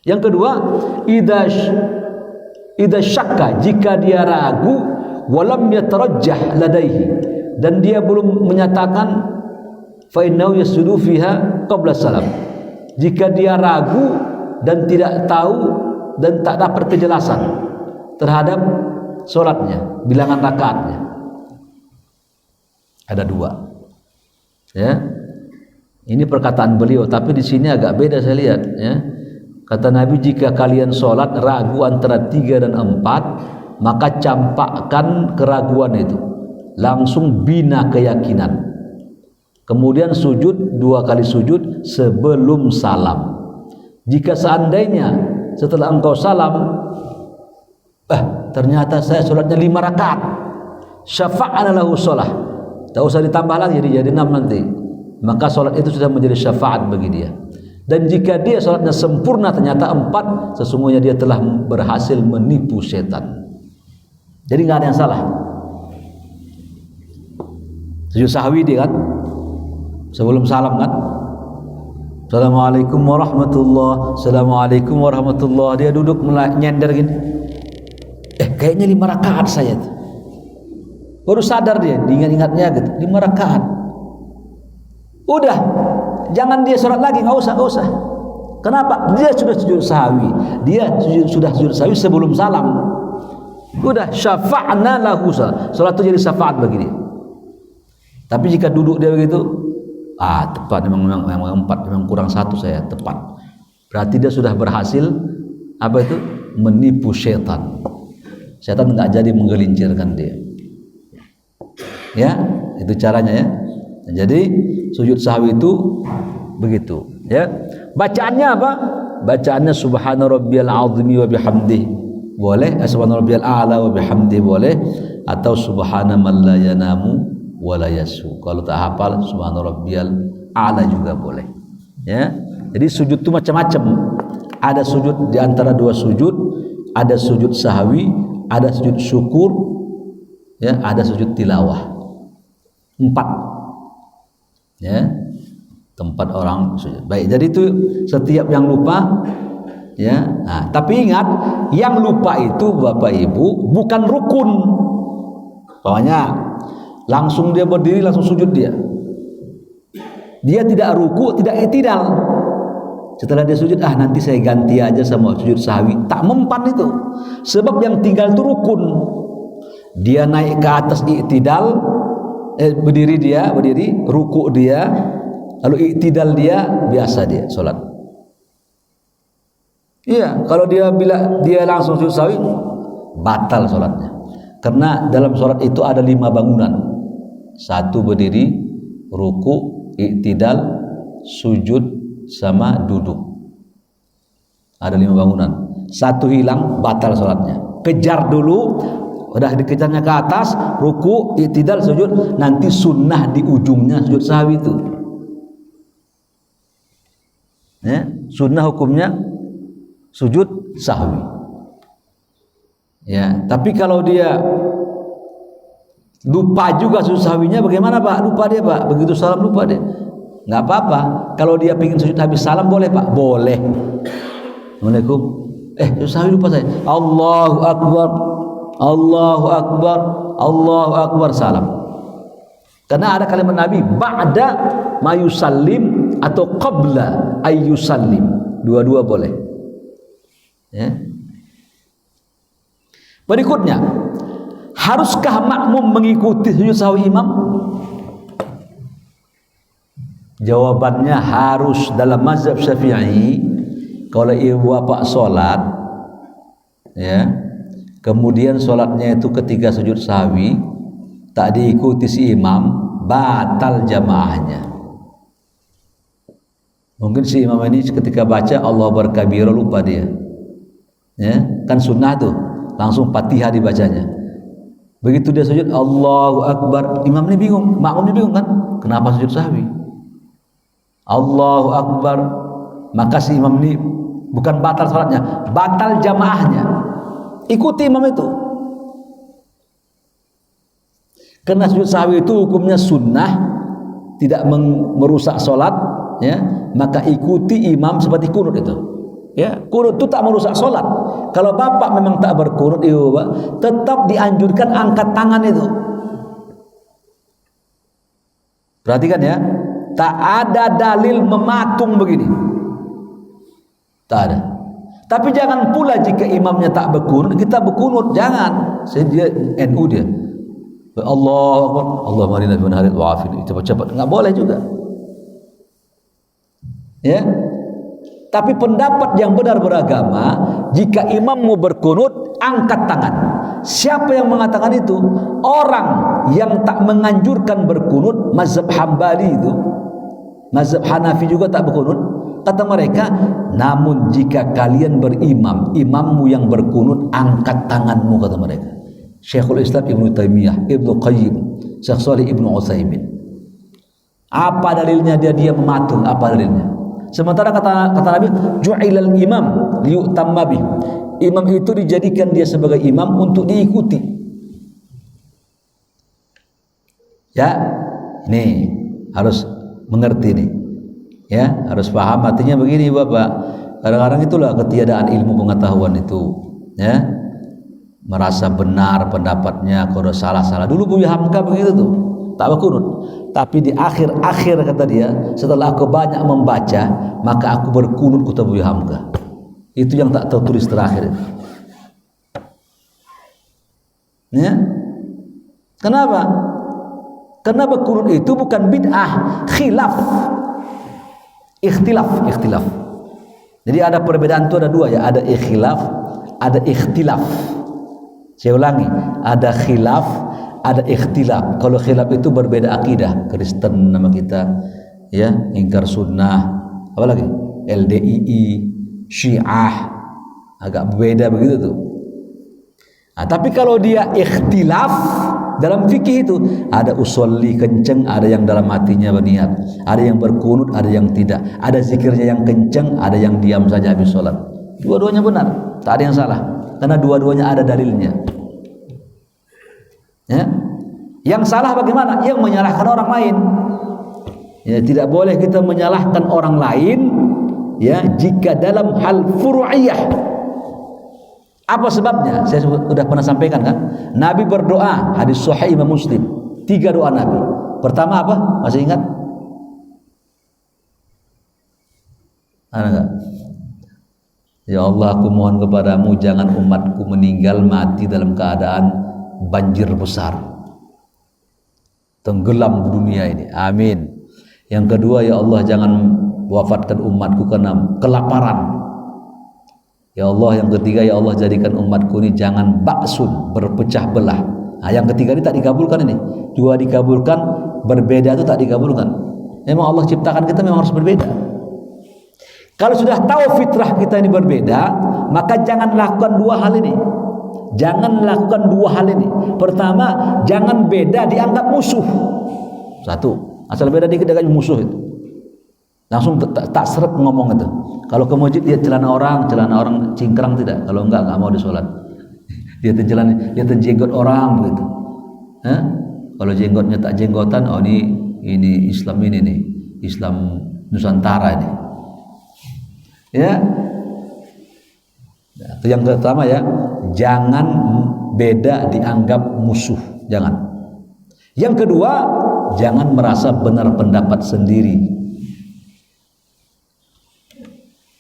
Yang kedua, idza syakka, jika dia ragu, walam yatarajjah ladaihi, dan dia belum menyatakan, fa innahu yasjudu fiha qabla salam. Jika dia ragu dan tidak tahu dan tak dapat kejelasan terhadap sholatnya, bilangan rakaatnya, ada dua. Ya, ini perkataan beliau, tapi di sini agak beda saya lihat. Ya, kata Nabi, jika kalian sholat ragu antara 3 dan 4, maka campakkan keraguan itu, langsung bina keyakinan. kemudian sujud 2 kali sujud sebelum salam. Jika seandainya setelah engkau salam, ternyata saya sholatnya 5 rakaat, syafa'ana lahu sholah, tak usah ditambah lagi jadi 6 nanti, maka sholat itu sudah menjadi syafaat bagi dia. Dan jika dia sholatnya sempurna ternyata 4, sesungguhnya dia telah berhasil menipu setan. Jadi nggak ada yang salah. Sujud sahwi dia kan sebelum salam kan, Assalamualaikum warahmatullah, Assalamualaikum warahmatullah, dia duduk nyender gini, kayaknya 5 rakaat saya tuh. Baru sadar dia, diingat-ingatnya gitu, 5 rakaat. Udah, jangan dia sholat lagi, nggak usah. Kenapa? Dia sudah sujud sahwi, sudah sujud sahwi sebelum salam. Udah, syafa'na lahu sholat. Sholat itu jadi syafaat bagi dia. Tapi jika duduk dia begitu, tepat, memang 4, memang kurang 1 saya, tepat. Berarti dia sudah berhasil menipu setan. Setan enggak jadi menggelincirkan dia. Ya, itu caranya ya. Jadi sujud sahwi itu begitu, ya. Bacaannya apa? Bacaannya subhana rabbiyal azimi wa bihamdihi. Boleh, subhana rabbiyal a'la wa bihamdihi boleh, atau subhana man la yanamu wa la yasu. Kalau tak hafal subhana rabbiyal a'la juga boleh. Ya. Jadi sujud itu macam-macam. Ada sujud di antara 2 sujud, ada sujud sahwi, ada sujud syukur, ya, ada sujud tilawah. 4. Ya. Tempat orang sujud. Baik, jadi itu setiap yang lupa, ya. Nah, tapi ingat, yang lupa itu Bapak Ibu bukan rukun. Pokoknya langsung dia berdiri langsung sujud dia. Dia tidak ruku, tidak i'tidal. Setelah dia sujud, nanti saya ganti aja sama sujud sahwi. Tak mempan itu. Sebab yang tinggal itu rukun. Dia naik ke atas i'tidal, berdiri, ruku dia, lalu i'tidal dia, biasa dia sholat. Iya, kalau bila dia langsung sujud sahwi, batal sholatnya. Karena dalam sholat itu ada 5 bangunan. 1 berdiri, ruku, i'tidal, sujud, sama duduk. Ada 5 bangunan. 1 hilang, batal sholatnya. Kejar dulu, udah dikejarnya ke atas, ruku, i'tidal, sujud, nanti sunnah di ujungnya sujud sahwi itu. Ya, sunnah hukumnya sujud sahwi. Ya, tapi kalau dia lupa juga sujud sahwinya, bagaimana Pak? Lupa dia Pak, begitu salam lupa dia. Nggak apa-apa. Kalau dia pingin sujud habis salam boleh Pak, boleh. Assalamualaikum. Sujud sahwi lupa saya. Allahu Akbar, Allahu Akbar, Allahu Akbar, salam. Karena ada kalimat Nabi, ba'da mayusallim atau qabla ayyusallim. Dua-dua boleh. Ya. Berikutnya, haruskah makmum mengikuti sujud sahwi imam? Jawabannya harus. Dalam mazhab Syafi'i, kalau ibu bapak sholat, ya, kemudian sholatnya itu ketika sujud sahwi tak diikuti si imam, batal jamaahnya. Mungkin si imam ini ketika baca Allah berkabira lupa dia, ya, kan sunnah tuh langsung Fatihah dibacanya. Begitu dia sujud Allahu Akbar, imam ini bingung, makmum ini bingung kan, kenapa sujud sahwi? Allahu Akbar, maka si imam ini bukan batal salatnya, batal jamaahnya. Ikuti imam itu. Karena sujud sahwi itu hukumnya sunnah, tidak merusak salat, ya, maka ikuti imam seperti kunut itu. Ya, kunut itu tak merusak salat. Kalau bapak memang tak berkunut, tetap dianjurkan angkat tangan itu. Perhatikan ya. Tak ada dalil mematung begini, tak ada. Tapi jangan pula jika imamnya tak berkunut, kita berkunut, jangan. Dia NU dia, Allahu Akbar, Allahumma arina fi man hadait wa afini, cepat-cepat, enggak boleh juga. Ya. Tapi pendapat yang benar beragama, jika imam mau berkunut, angkat tangan. siapa yang mengatakan itu? Orang yang tak menganjurkan berkunut, mazhab Hambali itu, mazhab Hanafi juga tak berkunut. Kata mereka, namun jika kalian berimam, imammu yang berkunut, angkat tanganmu, kata mereka. Syekhul Islam Ibnu Taimiyah, Ibnu Qayyim, Syekh Shalih Ibnu Utsaimin. Apa dalilnya dia mematung? Apa dalilnya? Sementara kata Nabi, ju'ilal imam liyutamma bih. Imam itu dijadikan dia sebagai imam untuk diikuti. Ya, ini harus mengerti nih. Ya, harus paham. Artinya begini Bapak, kadang-kadang itulah ketiadaan ilmu pengetahuan itu, ya. Merasa benar pendapatnya, kalau salah-salah. Dulu Buya Hamka begitu tuh, tak berkunut. Tapi di akhir-akhir kata dia, setelah aku banyak membaca, maka aku berkunut, kata Buya Hamka. Itu yang tak tertulis terakhir. Ya. Kenapa? Karena berkunut itu bukan bid'ah, khilaf. Ikhtilaf. Jadi ada perbedaan itu ada dua ya, ada ikhtilaf, ada ikhtilaf. Saya ulangi, ada khilaf, ada ikhtilaf. Kalau khilaf itu berbeda akidah, Kristen nama kita, ya, ingkar sunnah, apa lagi? LDII, Syiah, agak berbeda begitu tuh. Nah, tapi kalau dia ikhtilaf dalam fikih itu ada usolli kenceng, ada yang dalam hatinya berniat, ada yang berkunut, ada yang tidak, ada zikirnya yang kenceng, ada yang diam saja habis sholat. Dua-duanya benar, tak ada yang salah, karena dua-duanya ada dalilnya. Ya, yang salah bagaimana? Yang menyalahkan orang lain. Ya, tidak boleh kita menyalahkan orang lain, ya, jika dalam hal furu'iyah. Apa sebabnya? Saya sudah pernah sampaikan kan? Nabi berdoa, hadis sahih Imam Muslim. 3 doa Nabi. Pertama apa? Masih ingat? Ada enggak? Ya Allah, aku mohon kepadamu jangan umatku meninggal mati dalam keadaan banjir besar, tenggelam dunia ini. Amin. Yang kedua, ya Allah jangan wafatkan umatku karena kelaparan. Ya Allah, yang ketiga, ya Allah jadikan umatku ini jangan baksun, berpecah belah. Nah, yang ketiga ini tak dikabulkan ini. 2 dikabulkan, berbeda itu tak dikabulkan. Memang Allah ciptakan kita memang harus berbeda. Kalau sudah tahu fitrah kita ini berbeda, maka jangan lakukan 2 hal ini. Jangan lakukan 2 hal ini. Pertama, jangan beda dianggap musuh. 1, asal beda dikit dianggap musuh itu. Langsung tak seret ngomong itu. Kalau ke masjid lihat celana orang cingkrang tidak. Kalau enggak mau disolat. Dia jenggot orang begitu. Kalau jenggotnya tak jenggotan, oh ini Islam ini nih, Islam Nusantara ini. Ya. Itu yang pertama ya, jangan beda dianggap musuh, jangan. Yang kedua, jangan merasa benar pendapat sendiri.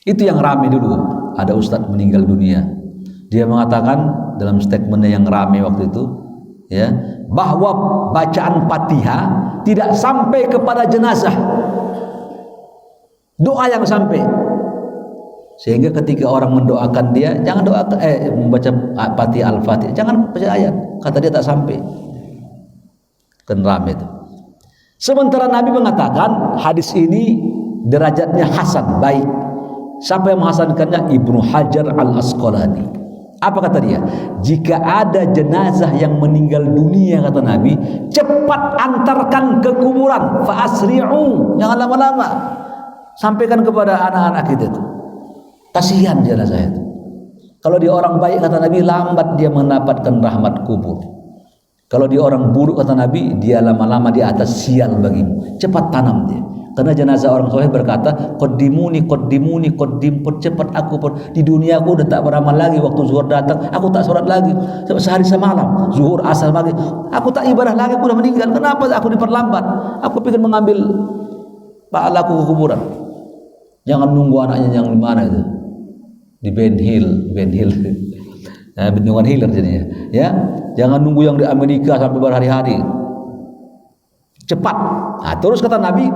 Itu yang ramai dulu. Ada ustadz meninggal dunia, dia mengatakan dalam statementnya yang ramai waktu itu, ya, bahwa bacaan Fatihah tidak sampai kepada jenazah, doa yang sampai. Sehingga ketika orang mendoakan dia, jangan doakan membaca Fatihah Al-Fatihah, jangan baca ayat, kata dia tak sampai. Kan ramai itu. Sementara Nabi mengatakan hadis ini derajatnya hasan, baik. Siapa yang menghasankannya? Ibnu Hajar Al-Asqalani. Apa kata dia? Jika ada jenazah yang meninggal dunia, kata Nabi, cepat antarkan ke kuburan, fa asri'u, jangan lama-lama. Sampaikan kepada anak-anak kita itu. Kasihan jenazah itu. Kalau dia orang baik, kata Nabi, lambat dia mendapatkan rahmat kubur. Kalau dia orang buruk, kata Nabi, dia lama-lama di atas sial bagimu. Cepat tanam dia. Karena jenazah orang soleh berkata, qaddimuni, percepat aku di dunia aku udah tak beramal lagi. Waktu zuhur datang, aku tak sholat lagi sehari semalam, zuhur asar maghrib, aku tak ibadah lagi, aku udah meninggal. Kenapa aku diperlambat? Aku ingin mengambil pahala aku ke kuburan. Jangan nunggu anaknya yang di mana itu, di Ben Hill, bendungan Hiller jadinya. Ya, jangan nunggu yang di Amerika sampai berhari-hari. Cepat. Nah, terus kata Nabi,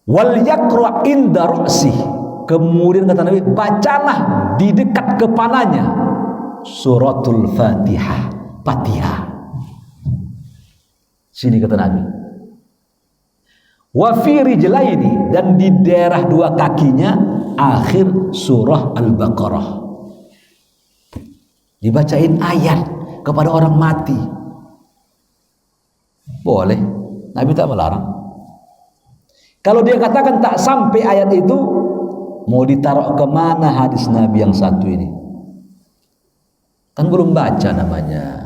wal yaqra inda ra'si. Kemudian kata Nabi, bacalah di dekat kepalanya. suratul Fatihah. Sini kata Nabi. Wa fi rijlaini, dan di daerah dua kakinya akhir surah Al-Baqarah. Dibacain ayat kepada orang mati. Boleh, Nabi tak melarang. Kalau dia katakan tak sampai ayat itu, mau ditaruh kemana hadis Nabi yang satu ini? Kan belum baca namanya.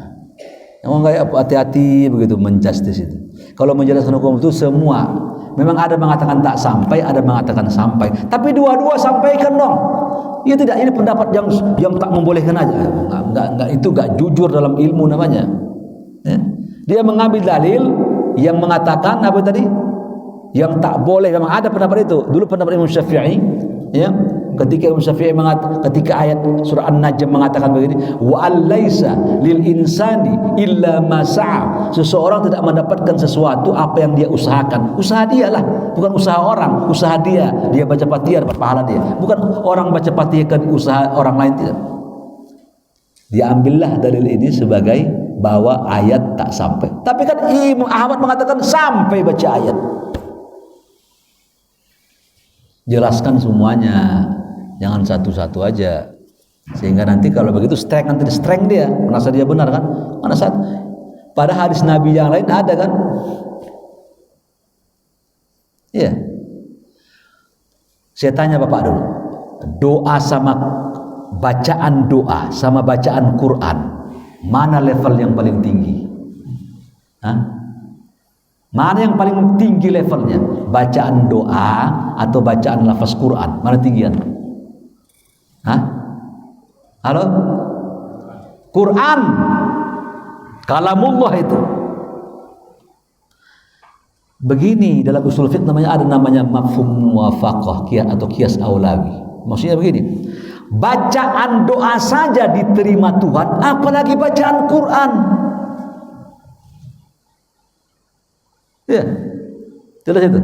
Emang kayak hati-hati begitu menjustis itu. Kalau menjelaskan hukum itu semua, memang ada mengatakan tak sampai, ada mengatakan sampai. Tapi dua-dua sampaikan dong. Ya tidak, ini pendapat yang tak membolehkan aja. Enggak, itu enggak jujur dalam ilmu namanya. Ya. Dia mengambil dalil yang mengatakan apa tadi? Yang tak boleh. Memang ada pendapat itu. Dulu pendapat Imam Syafi'i, ya. Ketika Imam Syafi'i ketika ayat surah An-Najm mengatakan begini, wa alaisa lil insani illa ma sa'a. Seseorang tidak mendapatkan sesuatu apa yang dia usahakan. Usaha dia lah, bukan usaha orang. Usaha dia baca Fatihah dapat pahala dia. Bukan orang baca Fatihah kan usaha orang lain, tidak. Diambillah dalil ini sebagai bahwa ayat tak sampai. Tapi kan Imam Ahmad mengatakan sampai baca ayat. Jelaskan semuanya, jangan satu-satu aja, sehingga nanti kalau begitu nanti strength dia merasa dia benar kan. Mana saat pada hadis Nabi yang lain ada kan. Iya. Saya tanya Bapak dulu, doa sama bacaan doa sama bacaan Quran, mana level yang paling tinggi? Hah? Mana yang paling tinggi levelnya? Bacaan doa atau bacaan lafaz Quran? Mana tinggian? Hah? Halo? Quran, kalamullah itu. Begini dalam usul fiqh ada namanya mafhum muwafaqah atau qiyas aulawi. Maksudnya begini, bacaan doa saja diterima Tuhan, apalagi bacaan Quran. Ya, jelas itu.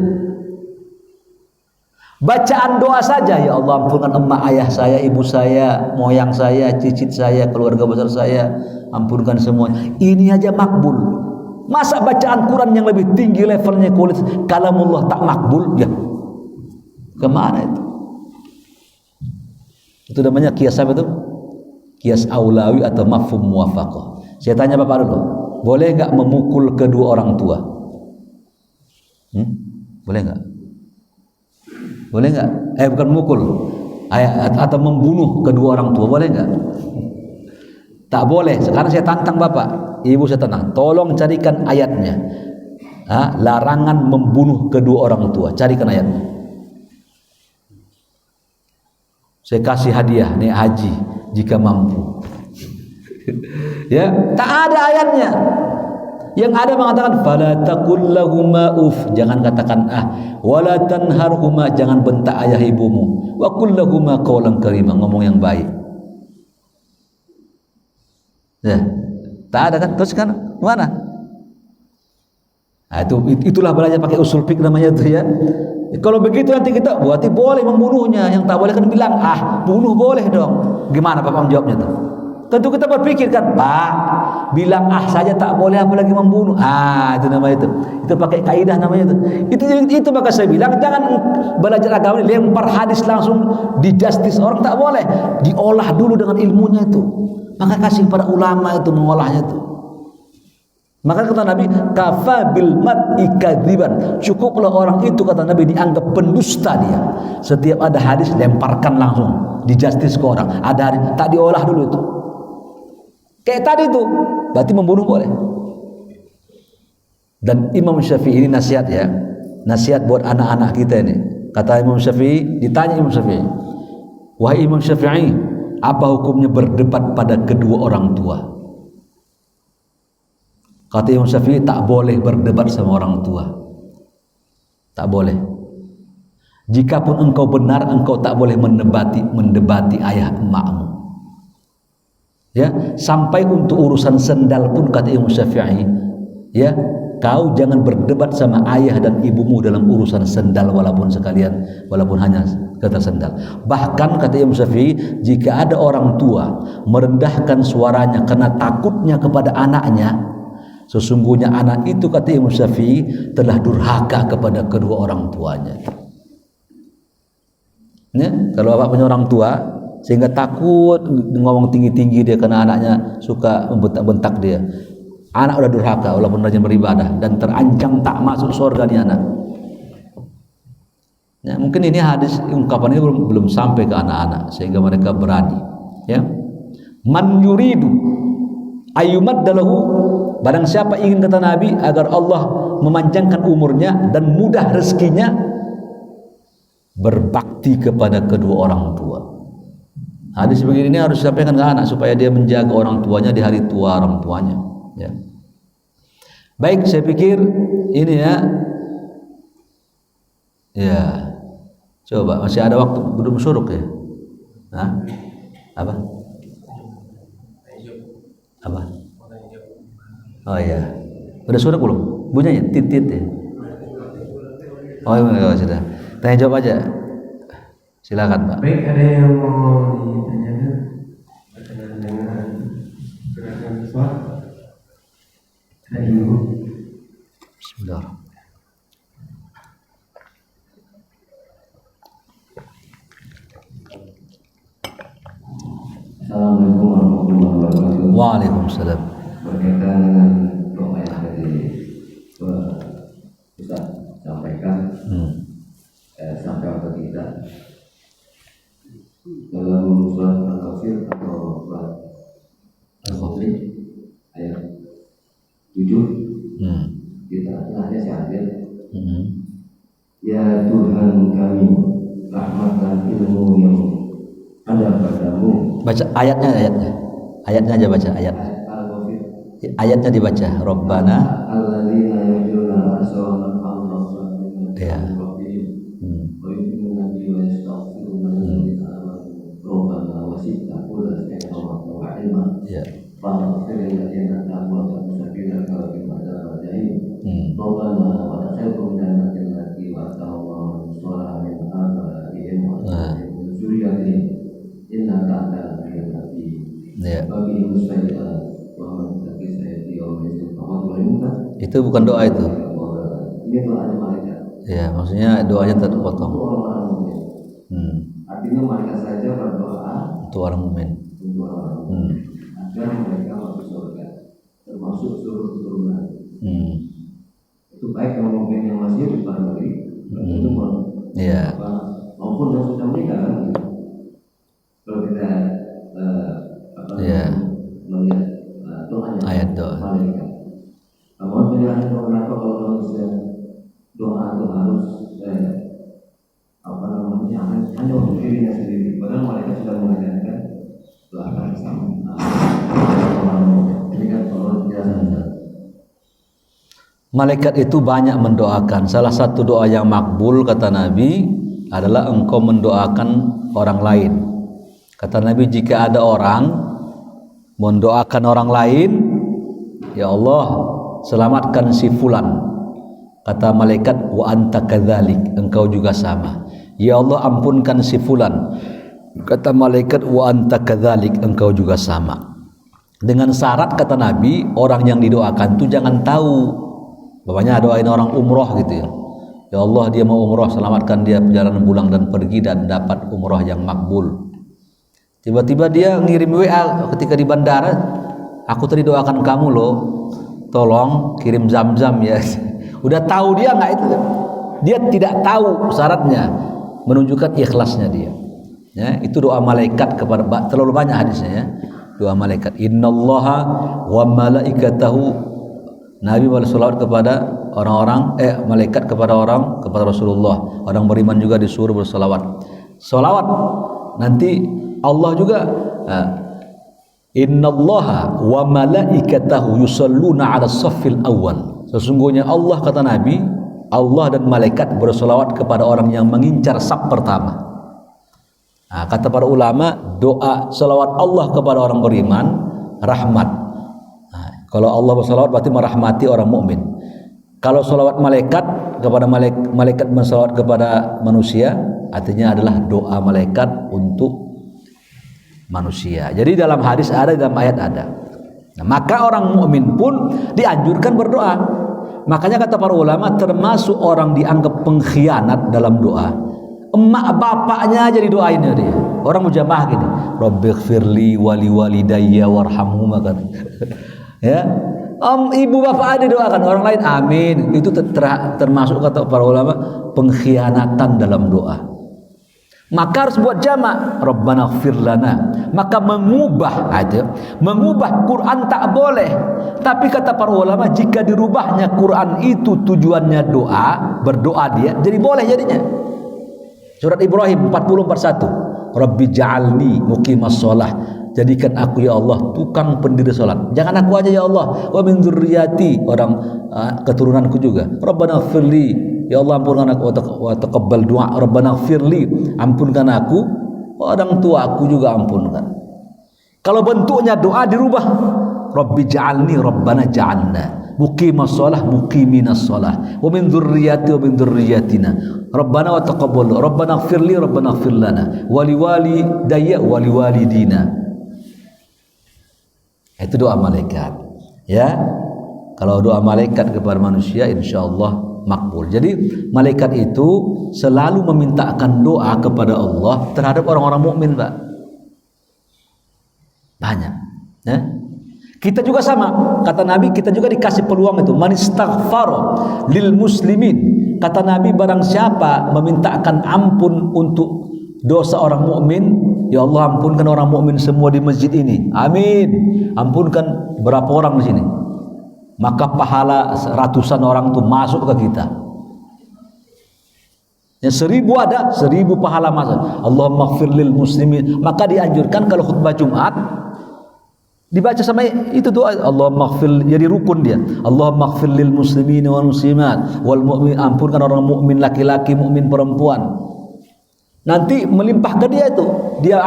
Bacaan doa saja, ya Allah ampunkan emak ayah saya, ibu saya, moyang saya, cicit saya, keluarga besar saya, ampunkan semuanya. Ini aja makbul. Masa bacaan Quran yang lebih tinggi levelnya kualitas kalamullah tak makbul? Ya, kemana itu? Itu namanya kias apa itu? Kias aulawi atau mafhum muwafaqah. Saya tanya Bapak dulu, boleh nggak memukul kedua orang tua? Boleh nggak? Boleh nggak? Bukan mukul, atau membunuh kedua orang tua, boleh nggak? Tak boleh. Sekarang saya tantang Bapak, Ibu saya tantang, tolong carikan ayatnya. Larangan membunuh kedua orang tua, carikan ayatnya. Saya kasih hadiah nih haji jika mampu. Ya, tak ada ayatnya. Yang ada mengatakan fala taqul lahumā uff, jangan katakan wala tanharhuma, jangan bentak ayah ibumu, wa qul lahumā qawlan karīmah, ngomong yang baik. Ya, tak ada kan? Terus kan mana? Itulah belajar pakai usul fiqh namanya itu ya. Kalau begitu nanti kita berarti boleh membunuhnya, yang tak boleh kan bilang bunuh boleh dong. Gimana Bapak menjawabnya tuh? Tentu kita berpikir kan, Pak, bilang saja tak boleh apalagi membunuh. Itu namanya itu. Itu pakai kaidah namanya itu. Itu maka saya bilang jangan belajar agama ini lempar hadis langsung di justice orang, tak boleh. Diolah dulu dengan ilmunya itu. Maka kasih pada ulama itu mengolahnya itu. Maka kata Nabi, kafa bil mar'i kadziban. Cukuplah orang itu kata Nabi dianggap pendusta dia. Setiap ada hadis lemparkan langsung di justice ke orang. Ada hadis tak diolah dulu itu. Kayak tadi itu, berarti membunuh boleh. Dan Imam Syafi'i ini nasihat ya, nasihat buat anak-anak kita ini. Kata Imam Syafi'i, ditanya Imam Syafi'i, wahai Imam Syafi'i, apa hukumnya berdebat pada kedua orang tua? Kata Imam Syafi'i, tak boleh berdebat sama orang tua. Tak boleh. Jikapun engkau benar, engkau tak boleh mendebati ayah emakmu. Ya, sampai untuk urusan sendal pun kata Imam Syafi'i, ya, kau jangan berdebat sama ayah dan ibumu dalam urusan sendal walaupun hanya sandal. Bahkan kata Imam Syafi'i, jika ada orang tua merendahkan suaranya karena takutnya kepada anaknya, sesungguhnya anak itu kata Imam Syafi'i telah durhaka kepada kedua orang tuanya. Ya, kalau bapak punya orang tua sehingga takut ngomong tinggi-tinggi dia karena anaknya suka membentak-bentak dia, anak udah durhaka walaupun rajin beribadah dan terancam tak masuk surga nih anak. Ya, mungkin ini hadis ungkapan ini belum sampai ke anak-anak sehingga mereka berani. Ya, man yuridu ayyumaddalahu, barang siapa ingin kata Nabi agar Allah memanjangkan umurnya dan mudah rezekinya, berbakti kepada kedua orang tua. Hadis begini ini harus disampaikan ke anak supaya dia menjaga orang tuanya di hari tua orang tuanya. Ya. Baik, saya pikir ini ya. Ya. Coba masih ada waktu, belum suruk ya? Hah? Apa? Apa? Oh iya. Udah suruk belum? Bunyinya titit ya. Oh iya, sudah. Tanya jawab aja. Silakan, Pak. Baik, ada yang mau ditanyakan berkenaan dengan gerakan sholat? Ada dulu. Bismillah. Assalamualaikum warahmatullahi wabarakatuh. Waalaikumsalam. Berkaitan dengan doa yang tadi Ustaz sampaikan, sampai waktu kita dalam surat Al-Kafir atau surat Al-Kafir ayat 7, kita tengahnya syahadat. Ya Tuhan kami, rahmat dan ilmu yang ada padamu. Baca ayatnya aja baca ayat. Ayatnya dibaca. Rabbana. Alladzina yarjuna rasulana Allah. Ya. Ya. Ya. Itu bukan doa itu. Ya, maksudnya doanya terpotong. Artinya mereka saja berdoa Untuk orang mukmin. Agar mereka masuk surga, termasuk seluruh keturunan. Itu baik kalau mungkin yang masih di luar negeri, Iya. maupun yang sudah menikah. Kalau kita melihat doanya, Ayat doa. malaikat. Mohon penjelasan kenapa kalau manusia doa itu harus hanya untuk dirinya sendiri, padahal malaikat sudah mengajarkan doakan sama. Ini kan kalau penjelasan. Malaikat itu banyak mendoakan. Salah satu doa yang makbul kata Nabi adalah engkau mendoakan orang lain. Kata Nabi, jika ada orang mendoakan orang lain, ya Allah selamatkan si fulan. Kata malaikat, wa anta kadzalik, engkau juga sama. Ya Allah ampunkan si fulan. Kata malaikat, wa anta kadzalik, engkau juga sama. Dengan syarat kata Nabi, orang yang didoakan itu jangan tahu. Bapaknya doain orang umroh gitu ya. Ya Allah dia mau umroh, selamatkan dia perjalanan pulang dan pergi dan dapat umroh yang makbul. Tiba-tiba dia ngirim WA ketika di bandara, aku tadi doakan kamu loh, tolong kirim zam-zam ya. Udah tahu dia nggak itu? Dia tidak tahu syaratnya, menunjukkan ikhlasnya dia. Ya, itu doa malaikat kepada, terlalu banyak hadisnya ya. Doa malaikat. Innallaha wa malaikatahu, Nabi berselawat kepada orang-orang, malaikat kepada Rasulullah. Orang beriman juga disuruh berselawat. Selawat nanti Allah juga innallaha wa malaikatahu yusalluna 'ala saffil awwal. Sesungguhnya Allah kata Nabi, Allah dan malaikat berselawat kepada orang yang mengincar saf pertama. Nah, kata para ulama, doa selawat Allah kepada orang beriman rahmat. Nah, kalau Allah berselawat berarti merahmati orang mukmin. Kalau selawat malaikat kepada malaikat berselawat kepada manusia artinya adalah doa malaikat untuk manusia. Jadi dalam hadis ada, dalam ayat ada. Nah, maka orang mukmin pun dianjurkan berdoa. Makanya kata para ulama, termasuk orang dianggap pengkhianat dalam doa, emak bapaknya aja didoain ya dia. Orang mujamaah gini, Rabbighfirli wali walidayya warhamhuma kan. Ya, ibu bapak ada doakan, orang lain amin. Itu termasuk kata para ulama pengkhianatan dalam doa. Maka harus buat jamak, Rabbana ighfir lana. Maka mengubah Quran tak boleh. Tapi kata para ulama, jika dirubahnya Quran itu tujuannya doa, berdoa dia, jadi boleh jadinya. Surat Ibrahim 40:41. Rabbi ja'alni muqimas shalah. Jadikan aku ya Allah tukang pendiri salat. Jangan aku aja ya Allah, wa min dzurriyyati, orang keturunanku juga. Rabbana ighfirli, ya Allah ampunkan aku, wa taqabbal du'a. Rabbana ighfirli, ampunkan aku, orang tua aku juga ampunkan. Kalau bentuknya doa dirubah, Rabbi ja'alni, Rabbana ja'alna muqimas shalah, muqiminas shalah, wa min dzurriyyati wa min dzurriyyatina. Rabbana wa taqabbal, Rabbana ighfirli, Rabbana ighfir lana, wa liwalidayya wa liwalidina. Itu doa malaikat. Ya. Kalau doa malaikat kepada manusia insyaallah makbul. Jadi malaikat itu selalu memintakan doa kepada Allah terhadap orang-orang mukmin, Pak. Banyak. Ya. Kita juga sama. Kata Nabi, kita juga dikasih peluang itu. Man istaghfara lil muslimin. Kata Nabi, barang siapa memintakan ampun untuk dosa orang mukmin, ya Allah ampunkan orang mukmin semua di masjid ini. Amin. Ampunkan berapa orang di sini? Maka pahala ratusan orang itu masuk ke kita. Ya 1000 ada, 1000 pahala masuk. Allahumma ighfir lil muslimin. Maka dianjurkan kalau khutbah Jumat dibaca sama itu doa, Allahumma ighfir, jadi rukun dia. Allahumma ighfir lil muslimin wal muslimat wal mu'min, ampunkan orang mukmin laki-laki, mukmin perempuan. Nanti melimpah ke dia itu. Dia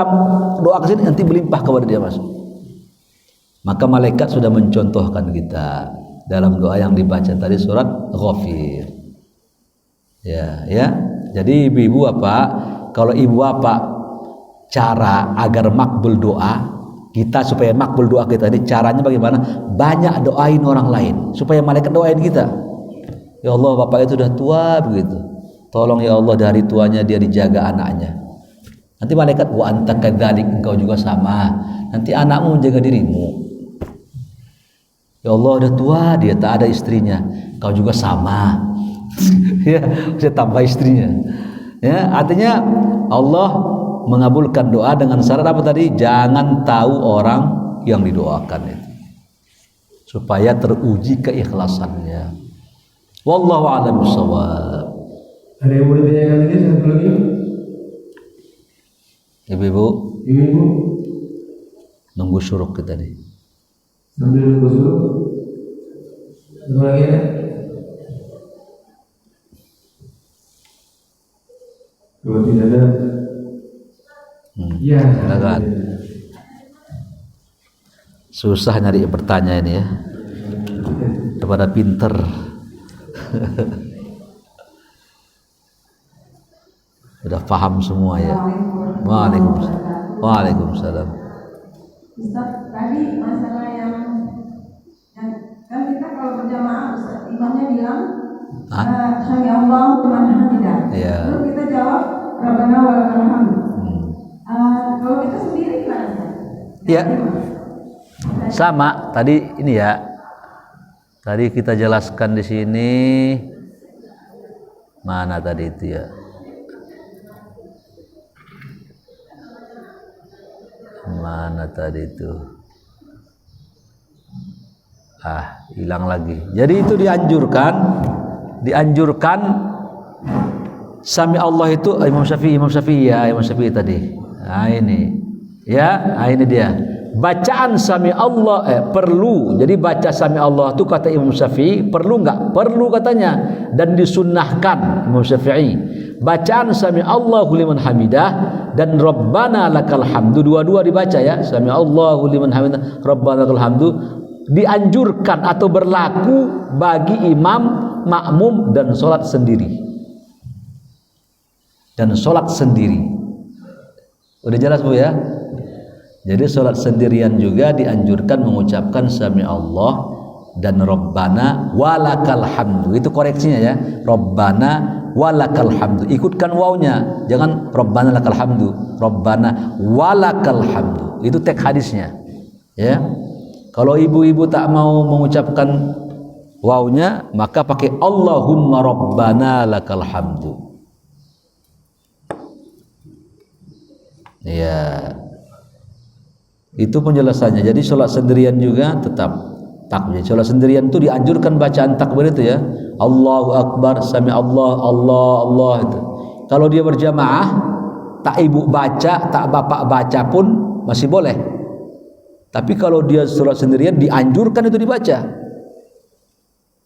doa ke sini nanti melimpah kepada dia masuk. Maka malaikat sudah mencontohkan kita dalam doa yang dibaca tadi surat Ghafir. Ya, ya. Jadi ibu-ibu apa? Kalau ibu apa cara agar makbul doa kita, supaya makbul doa kita ini caranya bagaimana? Banyak doain orang lain supaya malaikat doain kita. Ya Allah, bapak itu sudah tua begitu. Tolong ya Allah dari tuanya dia dijaga anaknya. Nanti malaikat wa anta kadzalik, engkau juga sama. Nanti anakmu menjaga dirimu. Ya Allah udah tua dia tak ada istrinya, engkau juga sama. Ya, saya tambah istrinya. Ya, artinya Allah mengabulkan doa dengan syarat apa tadi? Jangan tahu orang yang didoakan itu, supaya teruji keikhlasannya. Wallahu a'lam bishawab. Ada yang mau ditanyakan lagi? Satu lagi. Ibu-ibu, Ibu-ibu, nunggu syuruk kita nih. sambil nunggu suruh. Satu lagi ya. Kalau tidak ada, ya. Silakan. Susah nyari pertanyaan ini ya, daripada pinter. Sudah paham semua ya. Waalaikumsalam. Waalaikumsalam. Ustaz, tadi masalah yang kan kita kalau berjamaah Ustaz, imamnya bilang Sami Allah liman hamidah. Iya. Lalu kita jawab Rabbana wa lakal hamd. Kalau kita sendiri gimana? Iya. Sama tadi ini ya. Tadi kita jelaskan di sini. Mana tadi itu ya? Mana tadi itu? Hilang lagi. Jadi itu dianjurkan Sami Allah itu Imam Syafi'i ya, Imam Syafi'i tadi. Nah ini. Ya, ini dia. Bacaan Sami Allah perlu. Jadi baca Sami Allah itu kata Imam Syafi'i perlu enggak? Perlu katanya, dan disunnahkan Imam Syafi'i. Bacaan Sami Allahu liman hamidah dan Rabbana lakal hamdu, dua-dua dibaca ya. Sami Allahu liman hamidah, Rabbana lakal hamdu, dianjurkan atau berlaku bagi imam, makmum dan salat sendiri. dan sholat sendiri. Udah jelas Bu ya? Jadi sholat sendirian juga dianjurkan mengucapkan Sami Allah dan Rabbana walakal hamdu. Itu koreksinya ya, Rabbana walakal hamdu. Ikutkan wawnya, jangan Rabbana lakal hamdu, Rabbana walakal hamdu. Itu teks hadisnya ya. Kalau ibu-ibu tak mau mengucapkan wawnya, maka pakai Allahumma Rabbana lakal hamdu. Ya, itu penjelasannya. Jadi sholat sendirian juga tetap takbir. Sholat sendirian itu dianjurkan bacaan takbir itu ya, Allahu Akbar, Sami Allah, Allah, Allah itu. Kalau dia berjamaah, tak ibu baca, tak bapak baca pun masih boleh. Tapi kalau dia sholat sendirian, dianjurkan itu dibaca.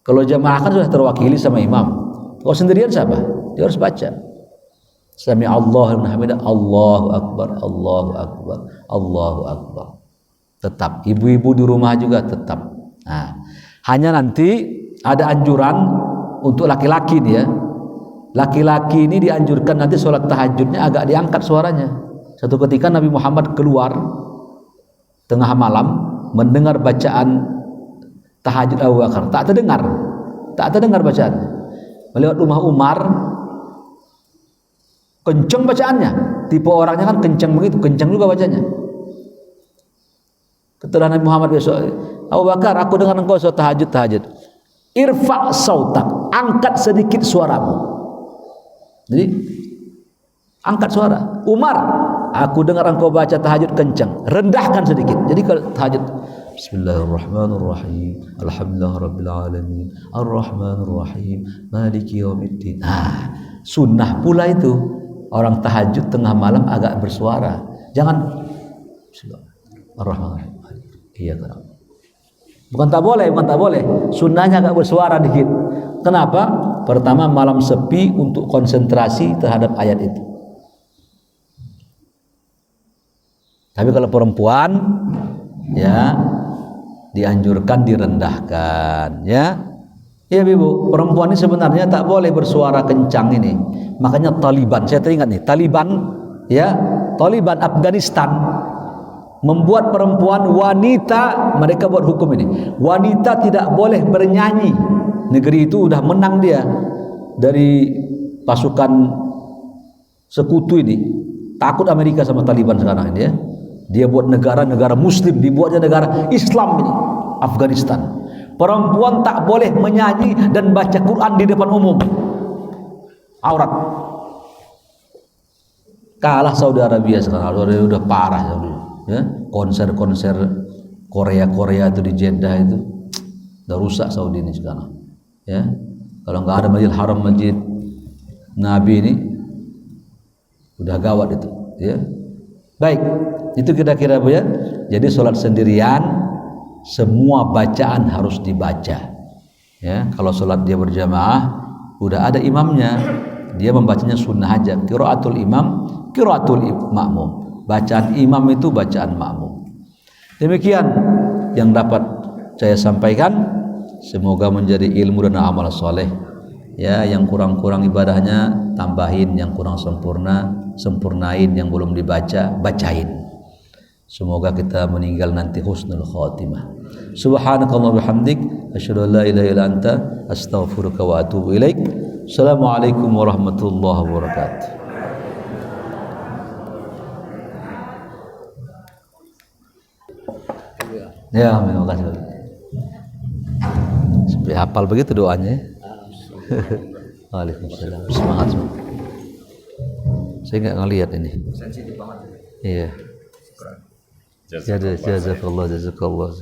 Kalau jamaah kan sudah terwakili sama imam. Kalau sendirian siapa? Dia harus baca. Sami Allah liman hamidah, Allahu Akbar, Allahu Akbar, Allahu Akbar. Tetap ibu-ibu di rumah juga tetap. Nah, hanya nanti ada anjuran untuk laki-laki nih ya. Laki-laki ini dianjurkan nanti sholat tahajudnya agak diangkat suaranya. Satu ketika Nabi Muhammad keluar tengah malam mendengar bacaan tahajud Abu Bakar, tak terdengar bacaannya. Melewat rumah Umar, kencang bacaannya. Tipe orangnya kan kencang begitu, kencang juga bacanya. Ketika Nabi Muhammad besok, Abu Bakar, aku dengar engkau sholat tahajud. Irfa' sautak, angkat sedikit suaramu. Jadi angkat suara. Umar, aku dengar engkau baca tahajud kencang, rendahkan sedikit. Jadi kalau tahajud, Bismillahirrahmanirrahim, Alhamdulillahirabbil alamin, Arrahmanirrahim, Maliki yaumiddin. Nah, sunnah pula itu. Orang tahajud tengah malam agak bersuara. Jangan Bismillahirrahmanirrahim. Iya kan. Bukan tak boleh. Sunnahnya agak bersuara dikit. Kenapa? Pertama, malam sepi untuk konsentrasi terhadap ayat itu. Tapi kalau perempuan ya dianjurkan direndahkan ya. Ya Ibu, perempuan ini sebenarnya tak boleh bersuara kencang ini. Makanya Taliban, saya teringat nih, Taliban Afghanistan membuat perempuan wanita, mereka buat hukum ini. Wanita tidak boleh bernyanyi. Negeri itu udah menang dia dari pasukan sekutu ini. Takut Amerika sama Taliban sekarang ini ya. Dia buat negara-negara muslim, dibuatnya negara Islam ini, Afghanistan. Perempuan tak boleh menyanyi dan baca Quran di depan umum. Aurat. Kalah Saudi Arabia sekarang. Saudi Arabia udah parah Saudi. Ya, konser-konser Korea itu di Jeddah itu udah rusak Saudi ini sekarang. Ya. Kalau nggak ada Masjidil Haram, Masjid Nabi ini udah gawat itu, ya. Baik, itu kira-kira Bu ya. Jadi sholat sendirian semua bacaan harus dibaca. Ya, kalau sholat dia berjamaah udah ada imamnya, dia membacanya sunnah aja. Qiraatul imam, qiraatul makmum. Bacaan imam itu bacaan makmum. Demikian yang dapat saya sampaikan. Semoga menjadi ilmu dan amal soleh. Ya, yang kurang-kurang ibadahnya tambahin, yang kurang sempurna sempurnain, yang belum dibaca bacain. Semoga kita meninggal nanti husnul khatimah. Subhanakallah bihamdik, asyhadu an la ilaha illa anta, astaghfiruka wa atubu ilaik. Assalamualaikum warahmatullahi wabarakatuh. Ya, terima kasih. Sampai hafal begitu doanya. Waalaikumsalam. Semangat. Saya nggak ngelihat ini. Iya. Jazakallah.